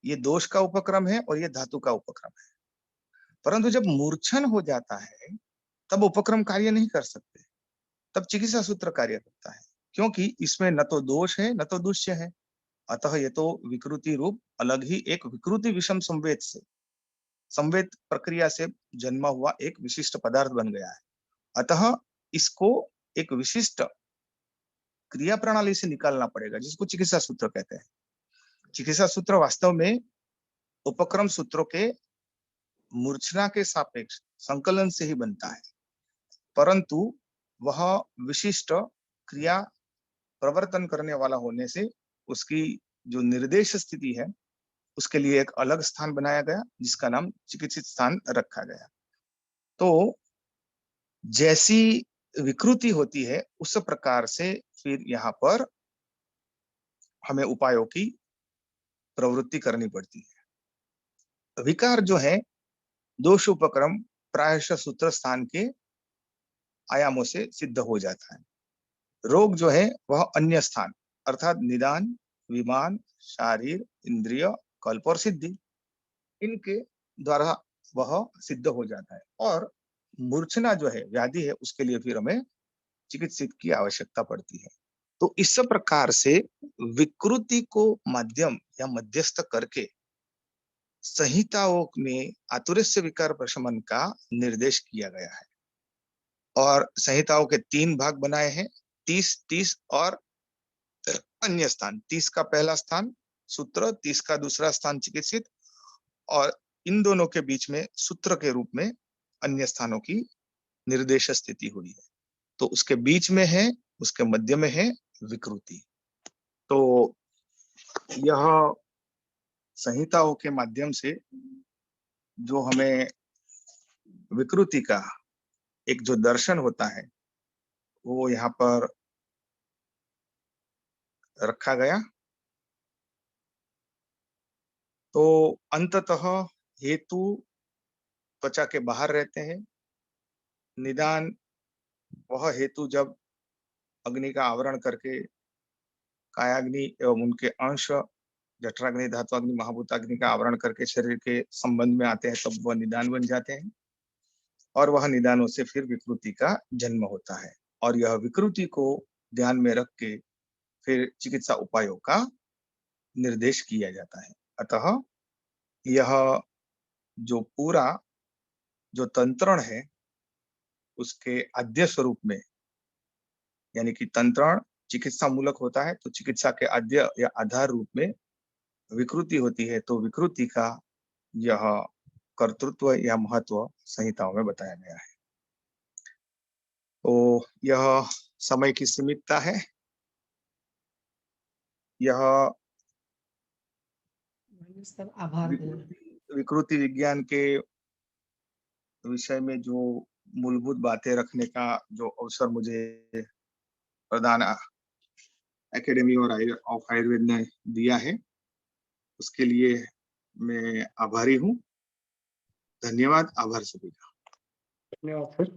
ये दोष का उपक्रम है और ये धातु का उपक्रम है। परंतु जब मूर्छन हो जाता है तब उपक्रम कार्य नहीं कर सकते, तब चिकित्सा सूत्र कार्य करता है, क्योंकि इसमें न तो दोष है न तो दुष्य है। अतः ये तो विकृति रूप अलग ही एक विकृति विषम संवेद से, संवेद प्रक्रिया से जन्मा हुआ एक विशिष्ट पदार्थ बन गया है। अतः इसको एक विशिष्ट क्रिया प्रणाली से निकालना पड़ेगा, जिसको चिकित्सा सूत्र कहते हैं। चिकित्सा सूत्र वास्तव में उपक्रम सूत्रों के मूर्छना के सापेक्ष संकलन से ही बनता है, परंतु वह विशिष्ट क्रिया प्रवर्तन करने वाला होने से उसकी जो निर्देश स्थिति है उसके लिए एक अलग स्थान बनाया गया, जिसका नाम चिकित्सित स्थान रखा गया। तो जैसी विकृति होती है उस प्रकार से फिर यहाँ पर हमें उपायों की प्रवृत्ति करनी पड़ती है। विकार जो है, दोष उपक्रम प्रायशः सूत्र स्थान के आयामों से सिद्ध हो जाता है। रोग जो है वह अन्य स्थान, अर्थात निदान, विमान, शारीर, इंद्रिय, कल्प और सिद्धि, इनके द्वारा वह सिद्ध हो जाता है। और मूर्छना जो है, व्याधि है, उसके लिए फिर हमें चिकित्सित की आवश्यकता पड़ती है। तो इस प्रकार से विकृति को माध्यम या मध्यस्थ करके संहिताओं में आतुरस्य विकार प्रशमन का निर्देश किया गया है। और संहिताओं के 3 भाग बनाए हैं, 30 और अन्य स्थान। 30 का पहला स्थान सूत्र, 30 का दूसरा स्थान चिकित्सित, और इन दोनों के बीच में सूत्र के रूप में अन्य स्थानों की निर्देश स्थिति हुई है। तो उसके बीच में है, उसके मध्य में है विकृति। तो यह संहिताओं के माध्यम से जो हमें विकृति का एक जो दर्शन होता है वो यहाँ पर रखा गया। तो अंततः हेतु त्वचा के बाहर रहते हैं। निदान वह हेतु जब अग्नि का आवरण करके कायाग्नि एवं उनके अंश जठराग्नि, धात्वाग्नि, महाभूताग्नि का आवरण करके शरीर के संबंध में आते हैं, तब वह निदान बन जाते हैं। और वह निदानों से फिर विकृति का जन्म होता है। और यह विकृति को ध्यान में रख के फिर चिकित्सा उपायों का निर्देश किया जाता है। अतः यह जो पूरा जो तंत्रण है उसके आद्य स्वरूप में, यानी कि तंत्रण चिकित्सा मूलक होता है, तो चिकित्सा के आद्य या आधार रूप में विकृति होती है। तो विकृति का यह कर्तृत्व या महत्व संहिताओं में बताया गया है। तो यह समय की सीमितता है। यह सर आभार। विकृति विज्ञान के विषय में जो मूलभूत बातें रखने का जो अवसर मुझे प्रदान एकेडमी ऑफ आयुर्वेद ने दिया है, उसके लिए मैं आभारी हूँ। धन्यवाद। आभार सभी का। धन्यवाद सर।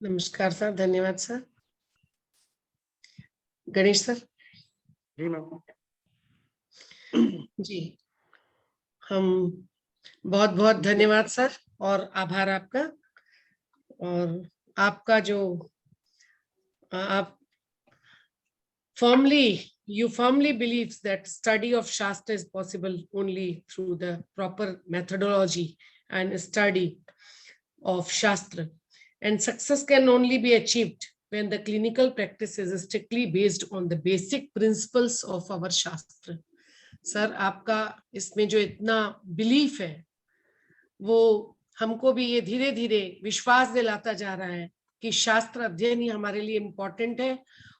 नमस्कार सर, धन्यवाद सर। गणेश सर। जी मैम। जी, हम बहुत बहुत धन्यवाद सर और आभार आपका। और आपका जो आप you firmly believes that study of Shastra is possible only through the proper methodology and study of Shastra, and success can only be achieved when the clinical practice is strictly based on the basic principles of our Shastra. Sir, आपका इसमें जो इतना belief है वो हमको भी ये धीरे धीरे विश्वास दिलाता जा रहा है कि शास्त्र अध्ययन ही हमारे लिए इम्पोर्टेंट है,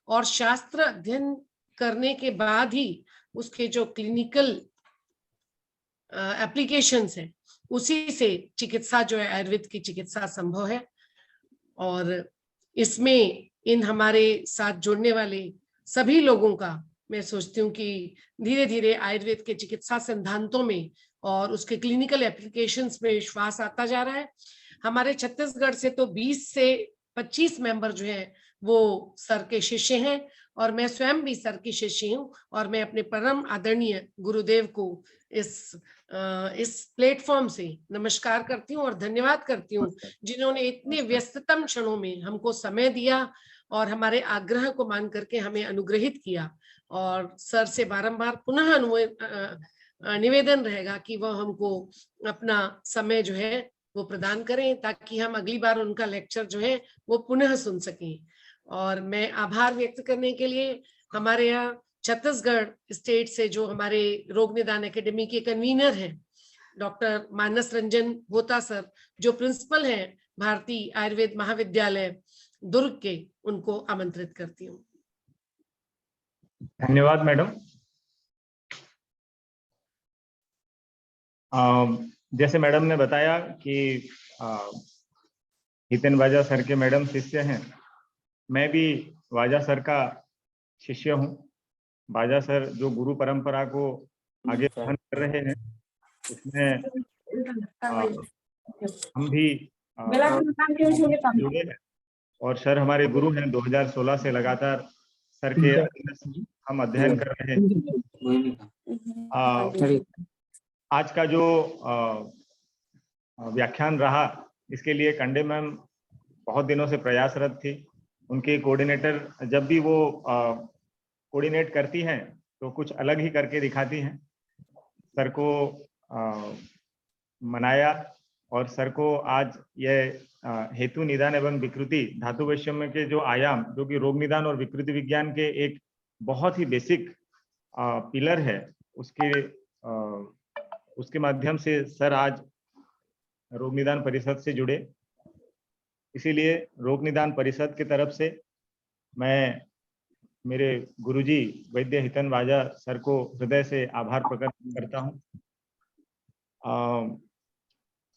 और शास्त्र अध्ययन करने के बाद ही उसके जो क्लिनिकल एप्लीकेशंस हैं उसी से चिकित्सा जो है आयुर्वेद की चिकित्सा संभव है। और इसमें इन हमारे साथ जुड़ने वाले सभी लोगों का मैं सोचती हूँ कि धीरे धीरे आयुर्वेद के चिकित्सा सिद्धांतों में और उसके क्लिनिकल एप्लीकेशंस में विश्वास आता जा रहा है। हमारे छत्तीसगढ़ से तो 20 से 25 मेंबर जो है वो सर के शिष्य हैं, और मैं स्वयं भी सर की शिष्य हूँ। और मैं अपने परम आदरणीय गुरुदेव को इस प्लेटफॉर्म से नमस्कार करती हूँ और धन्यवाद करती हूँ, जिन्होंने इतने व्यस्ततम क्षणों में हमको समय दिया और हमारे आग्रह को मान करके हमें अनुग्रहित किया। और सर से बारंबार पुनः निवेदन रहेगा कि वह हमको अपना समय जो है वो प्रदान करें, ताकि हम अगली बार उनका लेक्चर जो है वो पुनः सुन सकें। और मैं आभार व्यक्त करने के लिए हमारे यहाँ छत्तीसगढ़ स्टेट से जो हमारे रोग निदान एकेडमी के कन्वीनर हैं डॉक्टर मानस रंजन होता सर, जो प्रिंसिपल हैं भारतीय आयुर्वेद महाविद्यालय दुर्ग के, उनको आमंत्रित करती हूँ। धन्यवाद मैडम। जैसे मैडम ने बताया कि हितेन वाजा सर के मैडम शिष्य हैं, मैं भी वाजा सर का शिष्य हूँ। वाजा सर जो गुरु परंपरा को आगे वहन कर रहे हैं उसमें हम भी जुड़े हैं, और सर हमारे गुरु हैं। 2016 से लगातार सर के हम अध्ययन कर रहे हैं। आज का जो व्याख्यान रहा, इसके लिए कंडे मैम बहुत दिनों से प्रयासरत थी। उनके कोऑर्डिनेटर जब भी वो कोऑर्डिनेट करती हैं तो कुछ अलग ही करके दिखाती हैं। सर को मनाया और सर को आज यह हेतु निदान एवं विकृति धातु वैषम्य के जो आयाम, जो कि रोग निदान और विकृति विज्ञान के एक बहुत ही बेसिक पिलर है, उसके माध्यम से सर आज रोग निदान परिषद से जुड़े। इसीलिए रोग निदान परिषद की तरफ से मैं मेरे गुरुजी वैद्य हितन वाजा सर को हृदय से आभार प्रकट करता हूं।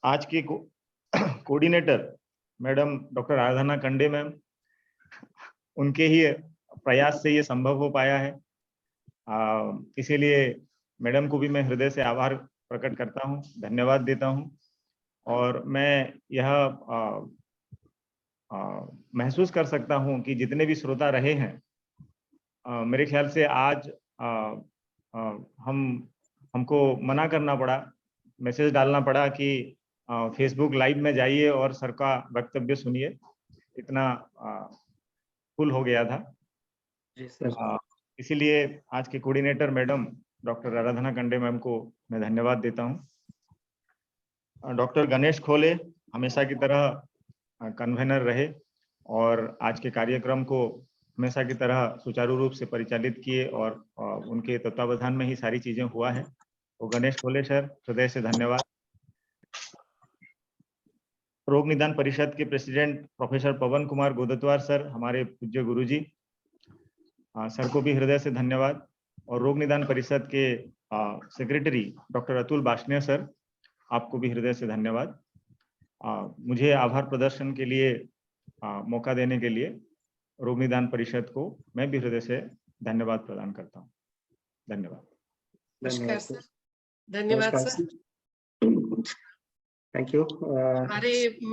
आज की कोऑर्डिनेटर मैडम डॉक्टर आराधना कंडे मैम, उनके ही प्रयास से ये संभव हो पाया है। इसीलिए मैडम को भी मैं हृदय से आभार प्रकट करता हूं, धन्यवाद देता हूं। और मैं यह महसूस कर सकता हूं कि जितने भी श्रोता रहे हैं, मेरे ख्याल से आज हमको मना करना पड़ा, मैसेज डालना पड़ा कि फेसबुक लाइव में जाइए और सर का वक्तव्य सुनिए, इतना फुल हो गया था। जी सर। इसीलिए आज के कोऑर्डिनेटर मैडम डॉक्टर आराधना कंडे मैम को मैं धन्यवाद देता हूं। डॉक्टर गणेश खोले हमेशा की तरह कन्वेनर रहे और आज के कार्यक्रम को हमेशा की तरह सुचारू रूप से परिचालित किए और उनके तत्वावधान में ही सारी चीजें हुआ है। तो गणेश खोले सर, हृदय से धन्यवाद। रोग निदान परिषद के प्रेसिडेंट प्रोफेसर पवन कुमार गोदतवार सर, हमारे पूज्य गुरुजी, सर को भी हृदय से धन्यवाद। और रोग निदान परिषद के सेक्रेटरी डॉक्टर अतुल बाशनिया सर, आपको भी हृदय से धन्यवाद। मुझे आभार प्रदर्शन के लिए मौका देने के लिए रोग निदान परिषद को मैं भी हृदय से धन्यवाद प्रदान करता हूँ। धन्यवाद। नमस्कार सर। धन्यवाद सर। Thank you. हमारे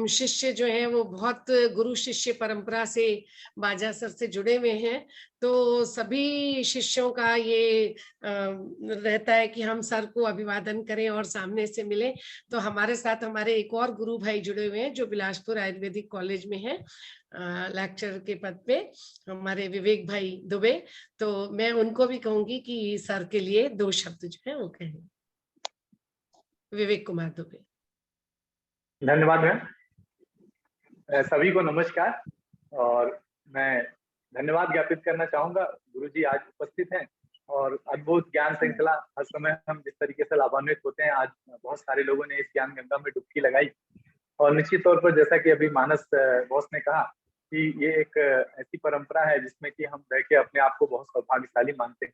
शिष्य जो हैं वो बहुत गुरु शिष्य परंपरा से बाजा सर से जुड़े हुए हैं, तो सभी शिष्यों का ये रहता है कि हम सर को अभिवादन करें और सामने से मिलें। तो हमारे साथ हमारे एक और गुरु भाई जुड़े हुए हैं जो बिलासपुर आयुर्वेदिक कॉलेज में हैं लेक्चर के पद पे, हमारे विवेक भाई दुबे। तो मैं उनको भी कहूंगी कि सर के लिए 2 शब्द जो है वो कहें। विवेक कुमार दुबे। धन्यवाद मैम। सभी को नमस्कार। और मैं धन्यवाद ज्ञापित करना चाहूंगा, गुरुजी आज उपस्थित हैं और अद्भुत ज्ञान श्रृंखला हर समय हम जिस तरीके से लाभान्वित होते हैं, आज बहुत सारे लोगों ने इस ज्ञान गंगा में डुबकी लगाई। और निश्चित तौर पर जैसा कि अभी मानस बॉस ने कहा कि ये एक ऐसी परंपरा है जिसमें कि हम रह के अपने आप को बहुत सौभाग्यशाली मानते हैं।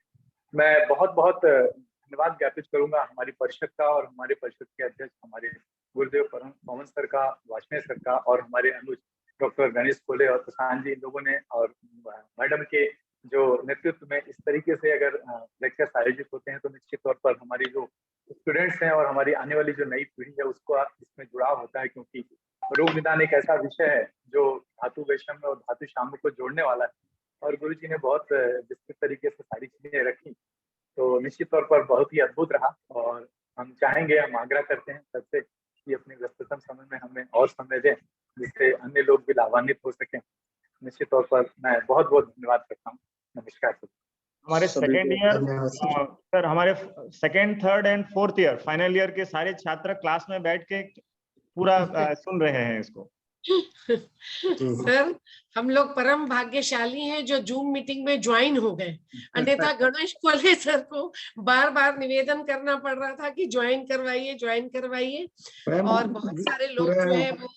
मैं बहुत बहुत धन्यवाद ज्ञापित करूंगा हमारी परिषद का और हमारे परिषद के अध्यक्ष हमारे गुरुदेव पवन सर का, वाजपेयी सर का, और हमारे अनुज डॉक्टर गणेश खोले और प्रशांत जी, इन लोगों ने, और मैडम के जो नेतृत्व में इस तरीके से अगर लेक्चर्स आयोजित होते हैं तो निश्चित तौर पर हमारी जो स्टूडेंट्स हैं और हमारी आने वाली जो नई पीढ़ी है उसको इसमें जुड़ाव होता है, क्योंकि रोग निदान एक ऐसा विषय है जो धातु वैषम्य और धातु शाम्य को जोड़ने वाला है। और गुरु जी ने बहुत विस्तृत तरीके से सारी चीजें रखी, तो निश्चित तौर पर बहुत ही अद्भुत रहा। और हम चाहेंगे, हम आग्रह करते हैं सबसे कि अपने व्यस्ततम समय में हमें और समय दें जिससे अन्य लोग भी लाभान्वित हो सकें। निश्चित तौर पर मैं बहुत बहुत धन्यवाद करता हूँ। नमस्कार सर। हमारे सेकेंड ईयर सर, हमारे second, third and fourth year final year के सारे छात्र क्लास में बैठ के पूरा सुन रहे हैं इसको। सर, हम लोग परम भाग्यशाली हैं जो जूम मीटिंग में ज्वाइन हो गए, अन्यथा गणेश खोले सर को बार बार निवेदन करना पड़ रहा था कि ज्वाइन करवाइए। और बहुत सारे लोग जो है वो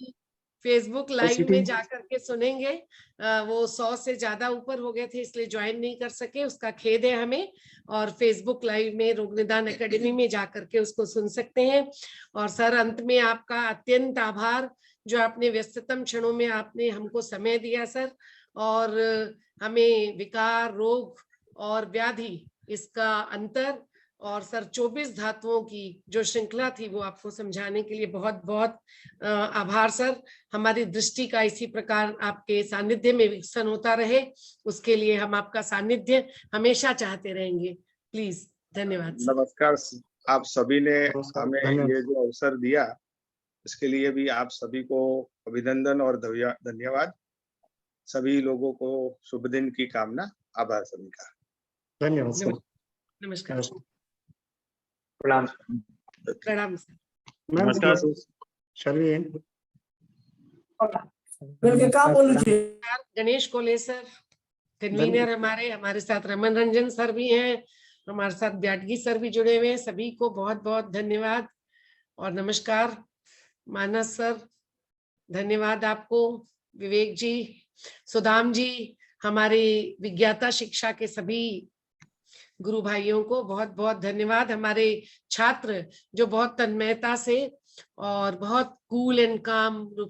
फेसबुक लाइव में जाकर के सुनेंगे। वो 100 से ज्यादा ऊपर हो गए थे, इसलिए ज्वाइन नहीं कर सके, उसका खेद है हमें। और फेसबुक लाइव में रोग निदान एकेडमी में जाकर के उसको सुन सकते हैं। और सर, अंत में आपका अत्यंत आभार जो आपने व्यस्ततम क्षणों में आपने हमको समय दिया सर, और हमें विकार, रोग और व्याधि इसका अंतर और सर 24 धातुओं की जो श्रृंखला थी वो आपको समझाने के लिए बहुत बहुत आभार सर। हमारी दृष्टि का इसी प्रकार आपके सानिध्य में विकसन होता रहे, उसके लिए हम आपका सानिध्य हमेशा चाहते रहेंगे। प्लीज, धन्यवाद। नमस्कार। आप सभी ने हमें ये जो अवसर दिया इसके लिए भी आप सभी को अभिनंदन और धन्यवाद। सभी लोगों को शुभ दिन की कामना। आभार सभी का। धन्यवाद सर। नमस्कार। प्रणाम। प्रणाम सर। मैम नमस्कार। shall we end? गणेश कोले सर कन्वीनर हमारे साथ रमन रंजन सर भी हैं, हमारे साथ ब्याटगी सर भी जुड़े हुए हैं। सभी को बहुत बहुत धन्यवाद और नमस्कार। मानस सर धन्यवाद आपको, विवेक जी, सुदाम जी, हमारे विज्ञाता शिक्षा के सभी गुरु भाइयों को बहुत बहुत धन्यवाद। हमारे छात्र जो बहुत तन्मयता से और बहुत कूल एंड काम रूप